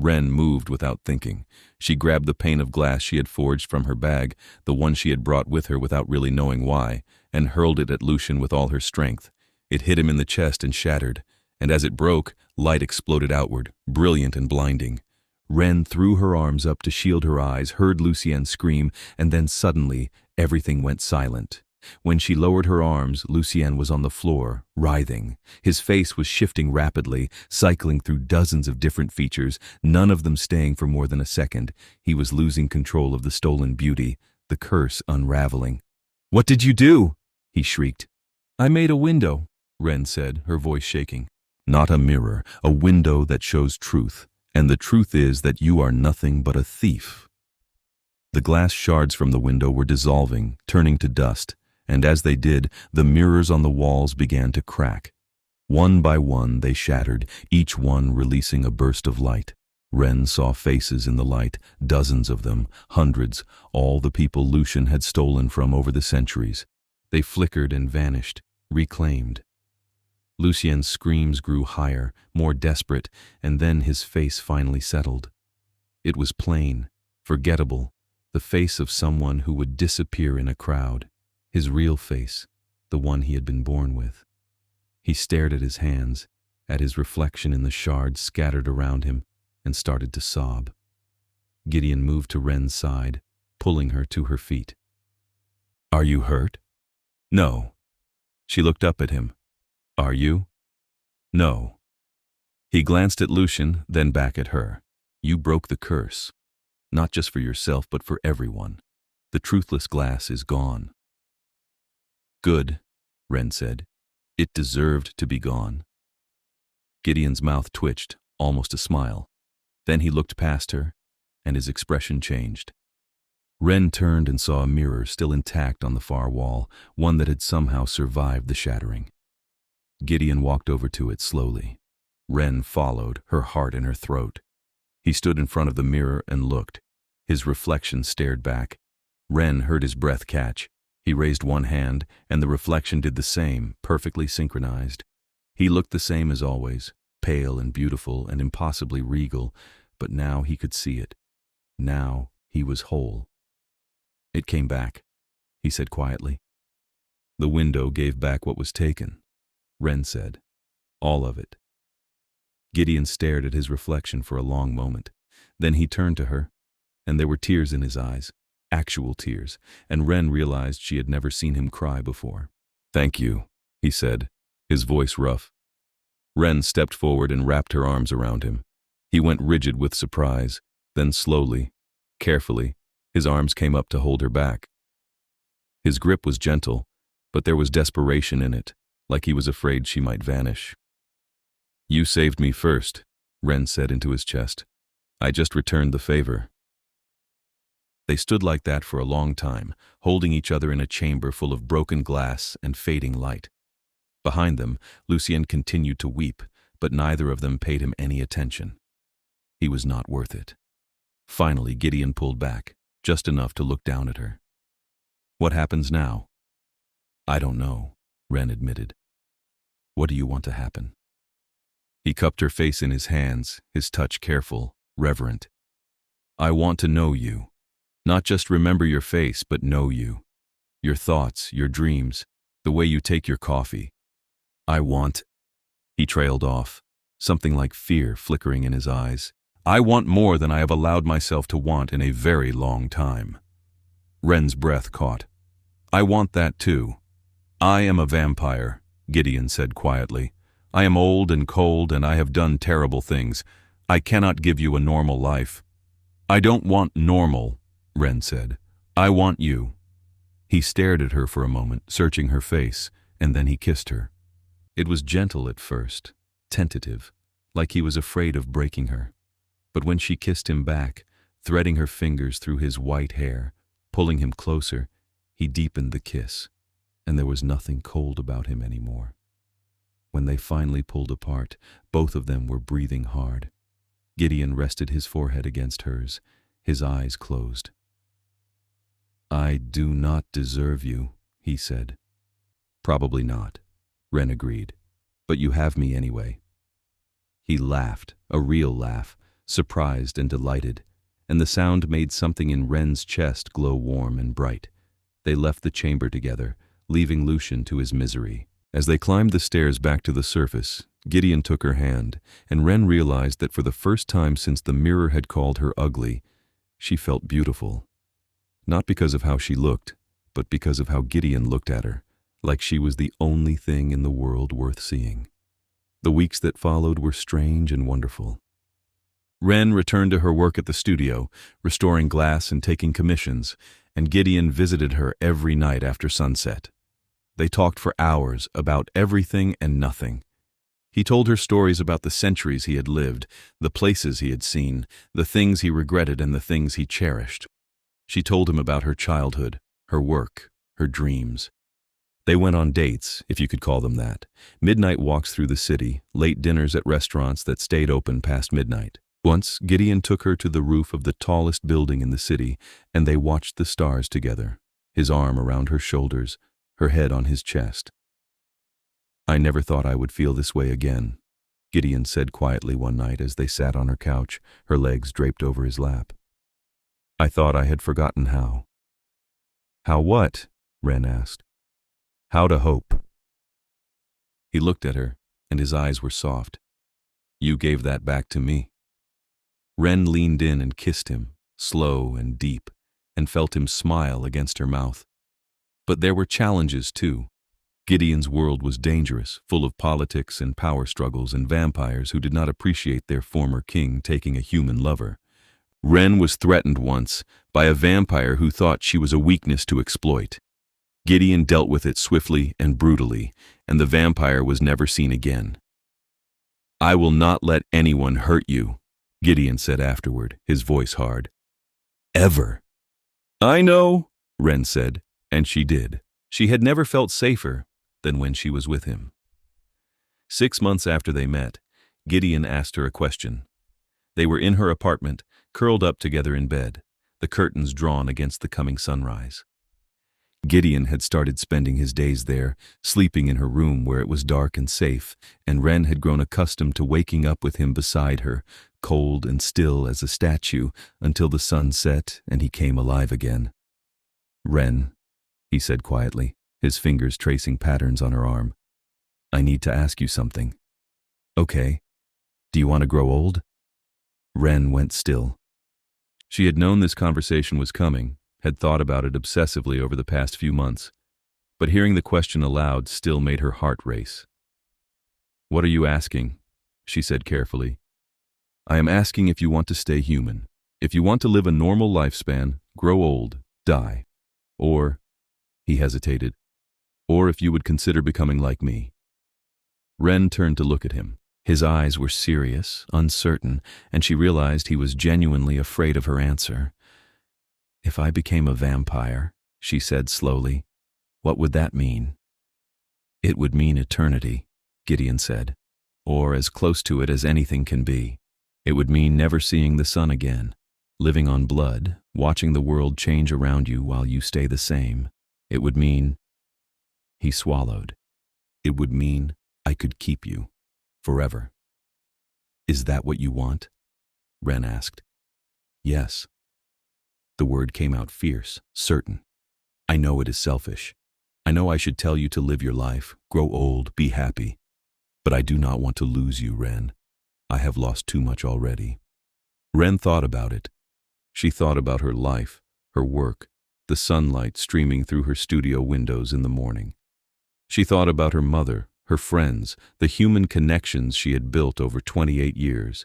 S1: Wren moved without thinking. She grabbed the pane of glass she had forged from her bag, the one she had brought with her without really knowing why, and hurled it at Lucian with all her strength. It hit him in the chest and shattered, and as it broke, light exploded outward, brilliant and blinding. Wren threw her arms up to shield her eyes, heard Lucien scream, and then suddenly, everything went silent. When she lowered her arms, Lucien was on the floor, writhing. His face was shifting rapidly, cycling through dozens of different features, none of them staying for more than a second. He was losing control of the stolen beauty, the curse unraveling. "What did you do?" he shrieked. "I made a window," Wren said, her voice shaking. "Not a mirror, a window that shows truth. And the truth is that you are nothing but a thief." The glass shards from the window were dissolving, turning to dust, and as they did, the mirrors on the walls began to crack. One by one they shattered, each one releasing a burst of light. Wren saw faces in the light, dozens of them, hundreds, all the people Lucian had stolen from over the centuries. They flickered and vanished, reclaimed. Lucien's screams grew higher, more desperate, and then his face finally settled. It was plain, forgettable, the face of someone who would disappear in a crowd. His real face, the one he had been born with. He stared at his hands, at his reflection in the shards scattered around him, and started to sob. Gideon moved to Wren's side, pulling her to her feet. "Are you hurt?" "No." She looked up at him. "Are you?" "No." He glanced at Lucian, then back at her. "You broke the curse. Not just for yourself, but for everyone. The truthless glass is gone." "Good," Wren said. "It deserved to be gone." Gideon's mouth twitched, almost a smile. Then he looked past her, and his expression changed. Wren turned and saw a mirror still intact on the far wall, one that had somehow survived the shattering. Gideon walked over to it slowly. Wren followed, her heart in her throat. He stood in front of the mirror and looked. His reflection stared back. Wren heard his breath catch. He raised one hand, and the reflection did the same, perfectly synchronized. He looked the same as always, pale and beautiful and impossibly regal, but now he could see it. Now he was whole. "It came back," he said quietly. "The window gave back what was taken," Wren said. "All of it." Gideon stared at his reflection for a long moment. Then he turned to her, and there were tears in his eyes, actual tears, and Wren realized she had never seen him cry before. "Thank you," he said, his voice rough. Wren stepped forward and wrapped her arms around him. He went rigid with surprise, then slowly, carefully, his arms came up to hold her back. His grip was gentle, but there was desperation in it, like he was afraid she might vanish. "You saved me first," Wren said into his chest. "I just returned the favor." They stood like that for a long time, holding each other in a chamber full of broken glass and fading light. Behind them, Lucien continued to weep, but neither of them paid him any attention. He was not worth it. Finally, Gideon pulled back, just enough to look down at her. "What happens now?" "I don't know," Wren admitted. "What do you want to happen?" He cupped her face in his hands, his touch careful, reverent. "I want to know you. Not just remember your face, but know you. Your thoughts, your dreams, the way you take your coffee. I want—" He trailed off, something like fear flickering in his eyes. "I want more than I have allowed myself to want in a very long time." Wren's breath caught. "I want that too. I am a vampire," Gideon said quietly. "I am old and cold, and I have done terrible things. I cannot give you a normal life." "I don't want normal," Wren said. "I want you." He stared at her for a moment, searching her face, and then he kissed her. It was gentle at first, tentative, like he was afraid of breaking her. But when she kissed him back, threading her fingers through his white hair, pulling him closer, he deepened the kiss, and there was nothing cold about him anymore. When they finally pulled apart, both of them were breathing hard. Gideon rested his forehead against hers, his eyes closed. "I do not deserve you," he said. "Probably not," Wren agreed. "But you have me anyway." He laughed, a real laugh, surprised and delighted, and the sound made something in Wren's chest glow warm and bright. They left the chamber together, leaving Lucian to his misery. As they climbed the stairs back to the surface, Gideon took her hand, and Wren realized that for the first time since the mirror had called her ugly, she felt beautiful. Not because of how she looked, but because of how Gideon looked at her, like she was the only thing in the world worth seeing. The weeks that followed were strange and wonderful. Wren returned to her work at the studio, restoring glass and taking commissions, and Gideon visited her every night after sunset. They talked for hours about everything and nothing. He told her stories about the centuries he had lived, the places he had seen, the things he regretted and the things he cherished. She told him about her childhood, her work, her dreams. They went on dates, if you could call them that, midnight walks through the city, late dinners at restaurants that stayed open past midnight. Once, Gideon took her to the roof of the tallest building in the city, and they watched the stars together, his arm around her shoulders, her head on his chest. "I never thought I would feel this way again," Gideon said quietly one night as they sat on her couch, her legs draped over his lap. "I thought I had forgotten how." "How what?" Wren asked. "How to hope." He looked at her, and his eyes were soft. "You gave that back to me." Wren leaned in and kissed him, slow and deep, and felt him smile against her mouth. But there were challenges, too. Gideon's world was dangerous, full of politics and power struggles and vampires who did not appreciate their former king taking a human lover. Wren was threatened once by a vampire who thought she was a weakness to exploit. Gideon dealt with it swiftly and brutally, and the vampire was never seen again. "I will not let anyone hurt you," Gideon said afterward, his voice hard. "Ever." "I know," Wren said, and she did. She had never felt safer than when she was with him. 6 months after they met, Gideon asked her a question. They were in her apartment, curled up together in bed, the curtains drawn against the coming sunrise. Gideon had started spending his days there, sleeping in her room where it was dark and safe, and Wren had grown accustomed to waking up with him beside her, cold and still as a statue, until the sun set and he came alive again. "Wren," he said quietly, his fingers tracing patterns on her arm, "I need to ask you something." "Okay. Do you want to grow old?" Wren went still. She had known this conversation was coming, had thought about it obsessively over the past few months, but hearing the question aloud still made her heart race. "What are you asking?" she said carefully. "I am asking if you want to stay human, if you want to live a normal lifespan, grow old, die, or," he hesitated, "or if you would consider becoming like me." Wren turned to look at him. His eyes were serious, uncertain, and she realized he was genuinely afraid of her answer. "If I became a vampire," she said slowly, "what would that mean?" "It would mean eternity," Gideon said, "or as close to it as anything can be. It would mean never seeing the sun again, living on blood, watching the world change around you while you stay the same. It would mean—" He swallowed. "It would mean I could keep you, forever." "Is that what you want?" Wren asked. "Yes." The word came out fierce, certain. "I know it is selfish. I know I should tell you to live your life, grow old, be happy. But I do not want to lose you, Wren. I have lost too much already." Wren thought about it. She thought about her life, her work, the sunlight streaming through her studio windows in the morning. She thought about her mother, her friends, the human connections she had built over 28 years.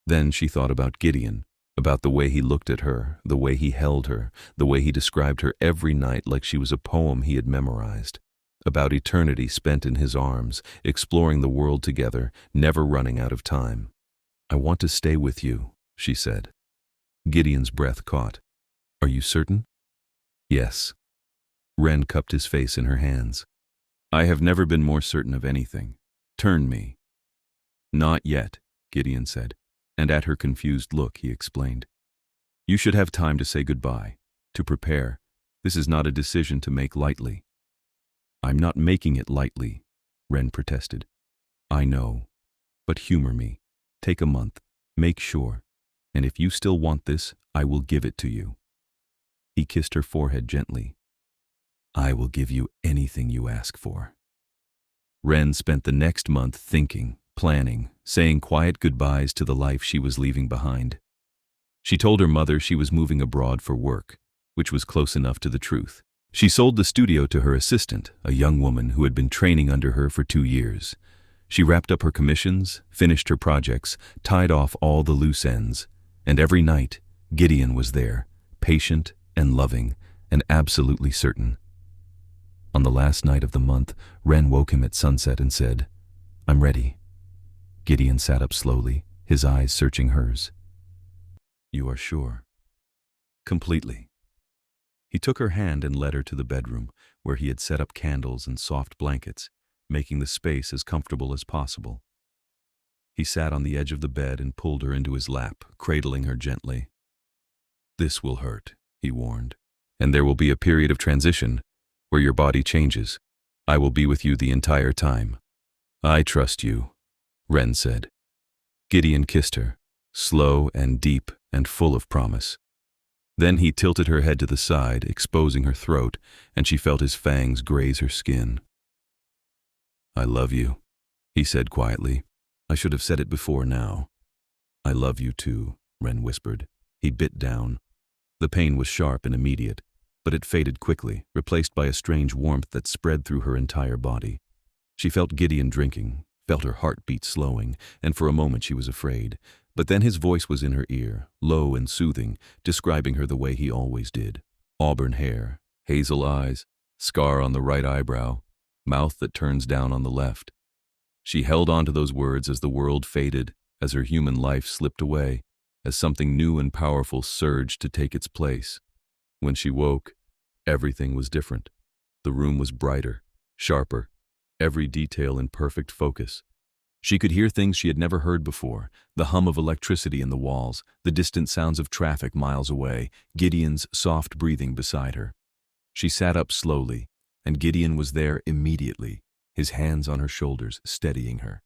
S1: Then she thought about Gideon, about the way he looked at her, the way he held her, the way he described her every night like she was a poem he had memorized, about eternity spent in his arms, exploring the world together, never running out of time. "I want to stay with you," she said. Gideon's breath caught. "Are you certain?" "Yes." Wren cupped his face in her hands. "I have never been more certain of anything. Turn me." "Not yet," Gideon said, and at her confused look he explained. "You should have time to say goodbye, to prepare. This is not a decision to make lightly." "I'm not making it lightly," Wren protested. "I know, but humor me. Take a month. Make sure. And if you still want this, I will give it to you." He kissed her forehead gently. "I will give you anything you ask for." Wren spent the next month thinking, planning, saying quiet goodbyes to the life she was leaving behind. She told her mother she was moving abroad for work, which was close enough to the truth. She sold the studio to her assistant, a young woman who had been training under her for 2 years. She wrapped up her commissions, finished her projects, tied off all the loose ends, and every night, Gideon was there, patient and loving and absolutely certain. On the last night of the month, Wren woke him at sunset and said, "I'm ready." Gideon sat up slowly, his eyes searching hers. "You are sure?" "Completely." He took her hand and led her to the bedroom, where he had set up candles and soft blankets, making the space as comfortable as possible. He sat on the edge of the bed and pulled her into his lap, cradling her gently. "This will hurt," he warned, "and there will be a period of transition where your body changes. I will be with you the entire time." "I trust you," Wren said. Gideon kissed her, slow and deep and full of promise. Then he tilted her head to the side, exposing her throat, and she felt his fangs graze her skin. "I love you," he said quietly. "I should have said it before now." "I love you too," Wren whispered. He bit down. The pain was sharp and immediate, but it faded quickly, replaced by a strange warmth that spread through her entire body. She felt Gideon drinking, felt her heartbeat slowing, and for a moment she was afraid. But then his voice was in her ear, low and soothing, describing her the way he always did. Auburn hair, hazel eyes, scar on the right eyebrow, mouth that turns down on the left. She held on to those words as the world faded, as her human life slipped away, as something new and powerful surged to take its place. When she woke, everything was different. The room was brighter, sharper, every detail in perfect focus. She could hear things she had never heard before, the hum of electricity in the walls, the distant sounds of traffic miles away, Gideon's soft breathing beside her. She sat up slowly, and Gideon was there immediately, his hands on her shoulders, steadying her.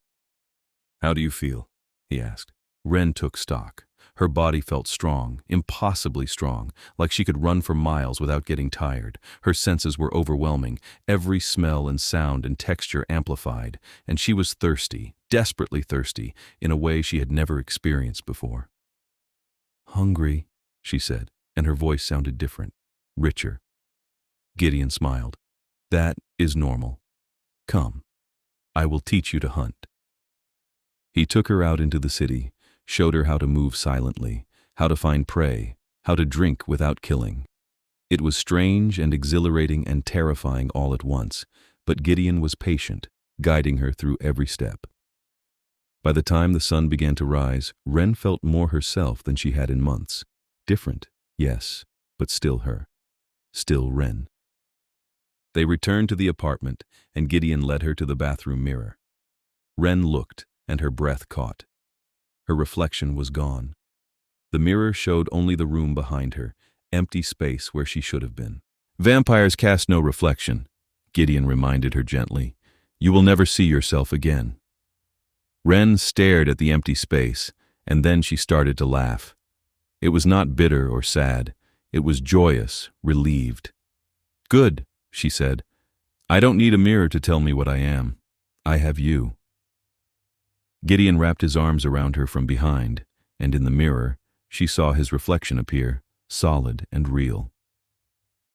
S1: "How do you feel?" he asked. Wren took stock. Her body felt strong, impossibly strong, like she could run for miles without getting tired. Her senses were overwhelming, every smell and sound and texture amplified, and she was thirsty, desperately thirsty, in a way she had never experienced before. "Hungry," she said, and her voice sounded different, richer. Gideon smiled. "That is normal. Come, I will teach you to hunt." He took her out into the city, showed her how to move silently, how to find prey, how to drink without killing. It was strange and exhilarating and terrifying all at once, but Gideon was patient, guiding her through every step. By the time the sun began to rise, Wren felt more herself than she had in months. Different, yes, but still her. Still Wren. They returned to the apartment, and Gideon led her to the bathroom mirror. Wren looked, and her breath caught. Her reflection was gone. The mirror showed only the room behind her, empty space where she should have been. "Vampires cast no reflection," Gideon reminded her gently. "You will never see yourself again." Wren stared at the empty space, and then she started to laugh. It was not bitter or sad. It was joyous, relieved. "Good," she said. "I don't need a mirror to tell me what I am. I have you." Gideon wrapped his arms around her from behind, and in the mirror, she saw his reflection appear, solid and real.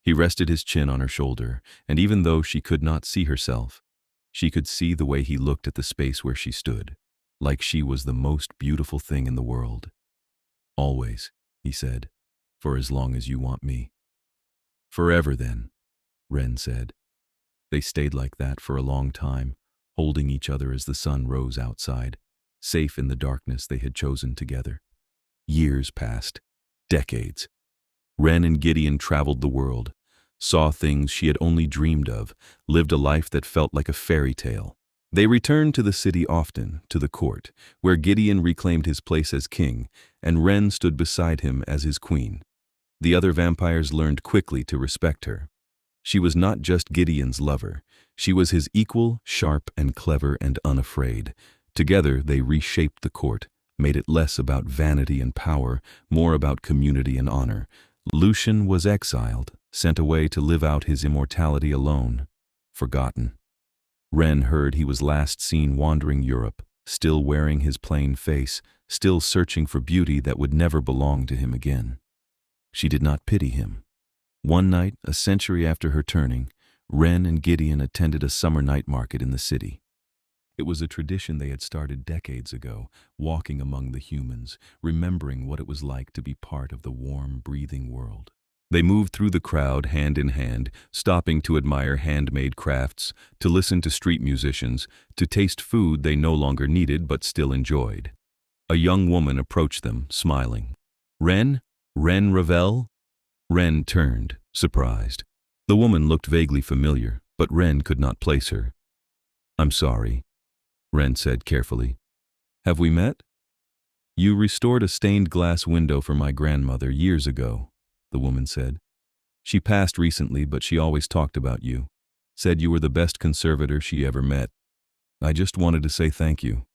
S1: He rested his chin on her shoulder, and even though she could not see herself, she could see the way he looked at the space where she stood, like she was the most beautiful thing in the world. "Always," he said, "for as long as you want me." "Forever then," Wren said. They stayed like that for a long time, holding each other as the sun rose outside, safe in the darkness they had chosen together. Years passed, decades. Wren and Gideon traveled the world, saw things she had only dreamed of, lived a life that felt like a fairy tale. They returned to the city often, to the court, where Gideon reclaimed his place as king, and Wren stood beside him as his queen. The other vampires learned quickly to respect her. She was not just Gideon's lover. She was his equal, sharp and clever and unafraid. Together they reshaped the court, made it less about vanity and power, more about community and honor. Lucian was exiled, sent away to live out his immortality alone, forgotten. Wren heard he was last seen wandering Europe, still wearing his plain face, still searching for beauty that would never belong to him again. She did not pity him. One night, a century after her turning, Wren and Gideon attended a summer night market in the city. It was a tradition they had started decades ago, walking among the humans, remembering what it was like to be part of the warm, breathing world. They moved through the crowd hand in hand, stopping to admire handmade crafts, to listen to street musicians, to taste food they no longer needed but still enjoyed. A young woman approached them, smiling. "Wren? Wren Ravelle?" Wren turned, surprised. The woman looked vaguely familiar, but Wren could not place her. "I'm sorry," Wren said carefully. "Have we met?" "You restored a stained glass window for my grandmother years ago," the woman said. "She passed recently, but she always talked about you. Said you were the best conservator she ever met. I just wanted to say thank you."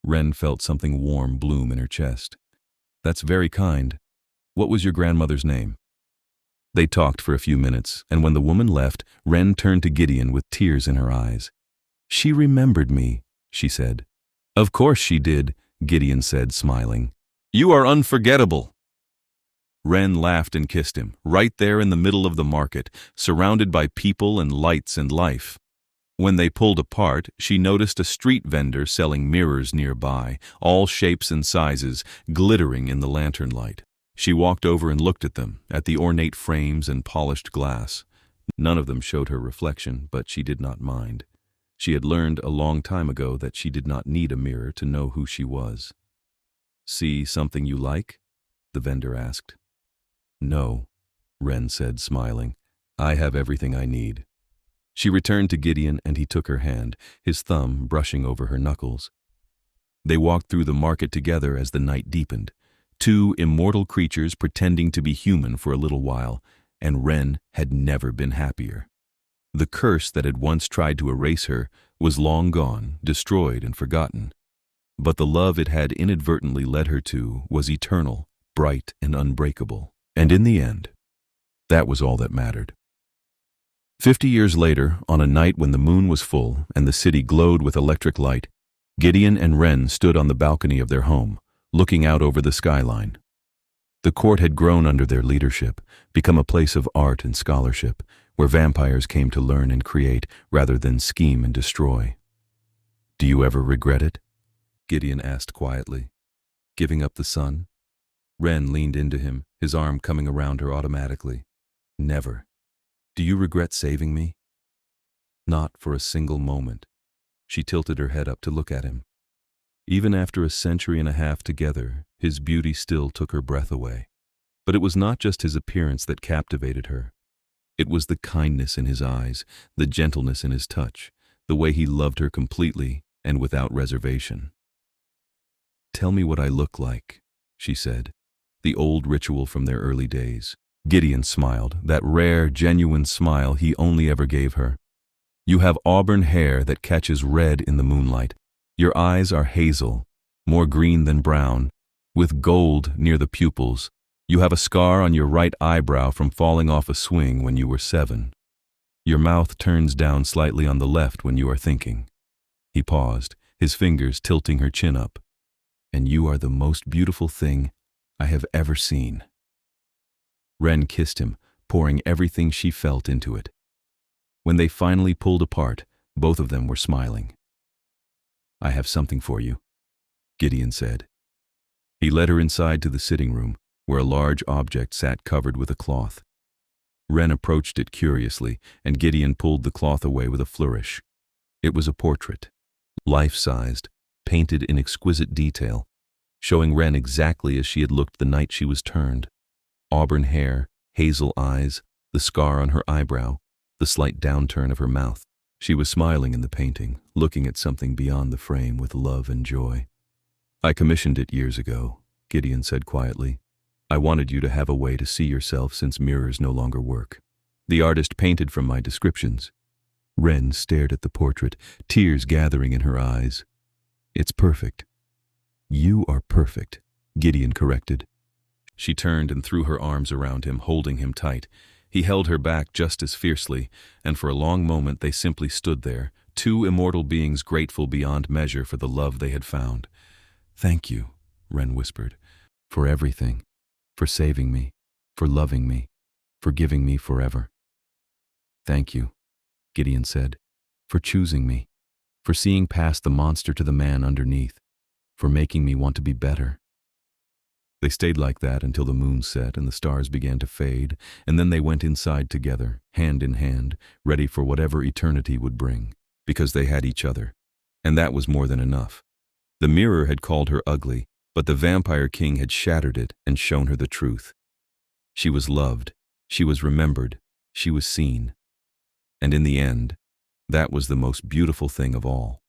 S1: Wren felt something warm bloom in her chest. "That's very kind. What was your grandmother's name?" They talked for a few minutes, and when the woman left, Wren turned to Gideon with tears in her eyes. "She remembered me," she said. "Of course she did," Gideon said, smiling. "You are unforgettable." Wren laughed and kissed him, right there in the middle of the market, surrounded by people and lights and life. When they pulled apart, she noticed a street vendor selling mirrors nearby, all shapes and sizes, glittering in the lantern light. She walked over and looked at them, at the ornate frames and polished glass. None of them showed her reflection, but she did not mind. She had learned a long time ago that she did not need a mirror to know who she was. "See something you like?" the vendor asked. "No," Wren said, smiling. "I have everything I need." She returned to Gideon and he took her hand, his thumb brushing over her knuckles. They walked through the market together as the night deepened. Two immortal creatures pretending to be human for a little while, and Wren had never been happier. The curse that had once tried to erase her was long gone, destroyed and forgotten. But the love it had inadvertently led her to was eternal, bright and unbreakable. And in the end, that was all that mattered. 50 years later, on a night when the moon was full and the city glowed with electric light, Gideon and Wren stood on the balcony of their home, looking out over the skyline. The court had grown under their leadership, become a place of art and scholarship, where vampires came to learn and create rather than scheme and destroy. "Do you ever regret it?" Gideon asked quietly. "Giving up the sun?" Wren leaned into him, his arm coming around her automatically. "Never. Do you regret saving me?" "Not for a single moment." She tilted her head up to look at him. Even after a century and a half together, his beauty still took her breath away. But it was not just his appearance that captivated her. It was the kindness in his eyes, the gentleness in his touch, the way he loved her completely and without reservation. "Tell me what I look like," she said, the old ritual from their early days. Gideon smiled, that rare, genuine smile he only ever gave her. "You have auburn hair that catches red in the moonlight. Your eyes are hazel, more green than brown, with gold near the pupils. You have a scar on your right eyebrow from falling off a swing when you were 7. Your mouth turns down slightly on the left when you are thinking." He paused, his fingers tilting her chin up. "And you are the most beautiful thing I have ever seen." Wren kissed him, pouring everything she felt into it. When they finally pulled apart, both of them were smiling. "I have something for you," Gideon said. He led her inside to the sitting room, where a large object sat covered with a cloth. Wren approached it curiously, and Gideon pulled the cloth away with a flourish. It was a portrait, life-sized, painted in exquisite detail, showing Wren exactly as she had looked the night she was turned. Auburn hair, hazel eyes, the scar on her eyebrow, the slight downturn of her mouth. She was smiling in the painting, looking at something beyond the frame with love and joy. "I commissioned it years ago," Gideon said quietly. "I wanted you to have a way to see yourself since mirrors no longer work. The artist painted from my descriptions." Wren stared at the portrait, tears gathering in her eyes. "It's perfect." You are perfect, Gideon corrected. She turned and threw her arms around him, holding him tight. He held her back just as fiercely, and for a long moment they simply stood there, two immortal beings grateful beyond measure for the love they had found. Thank you, Wren whispered, for everything, for saving me, for loving me, for giving me forever. Thank you, Gideon said, for choosing me, for seeing past the monster to the man underneath, for making me want to be better. They stayed like that until the moon set and the stars began to fade, and then they went inside together, hand in hand, ready for whatever eternity would bring, because they had each other. And that was more than enough. The mirror had called her ugly, but the vampire king had shattered it and shown her the truth. She was loved, she was remembered, she was seen. And in the end, that was the most beautiful thing of all.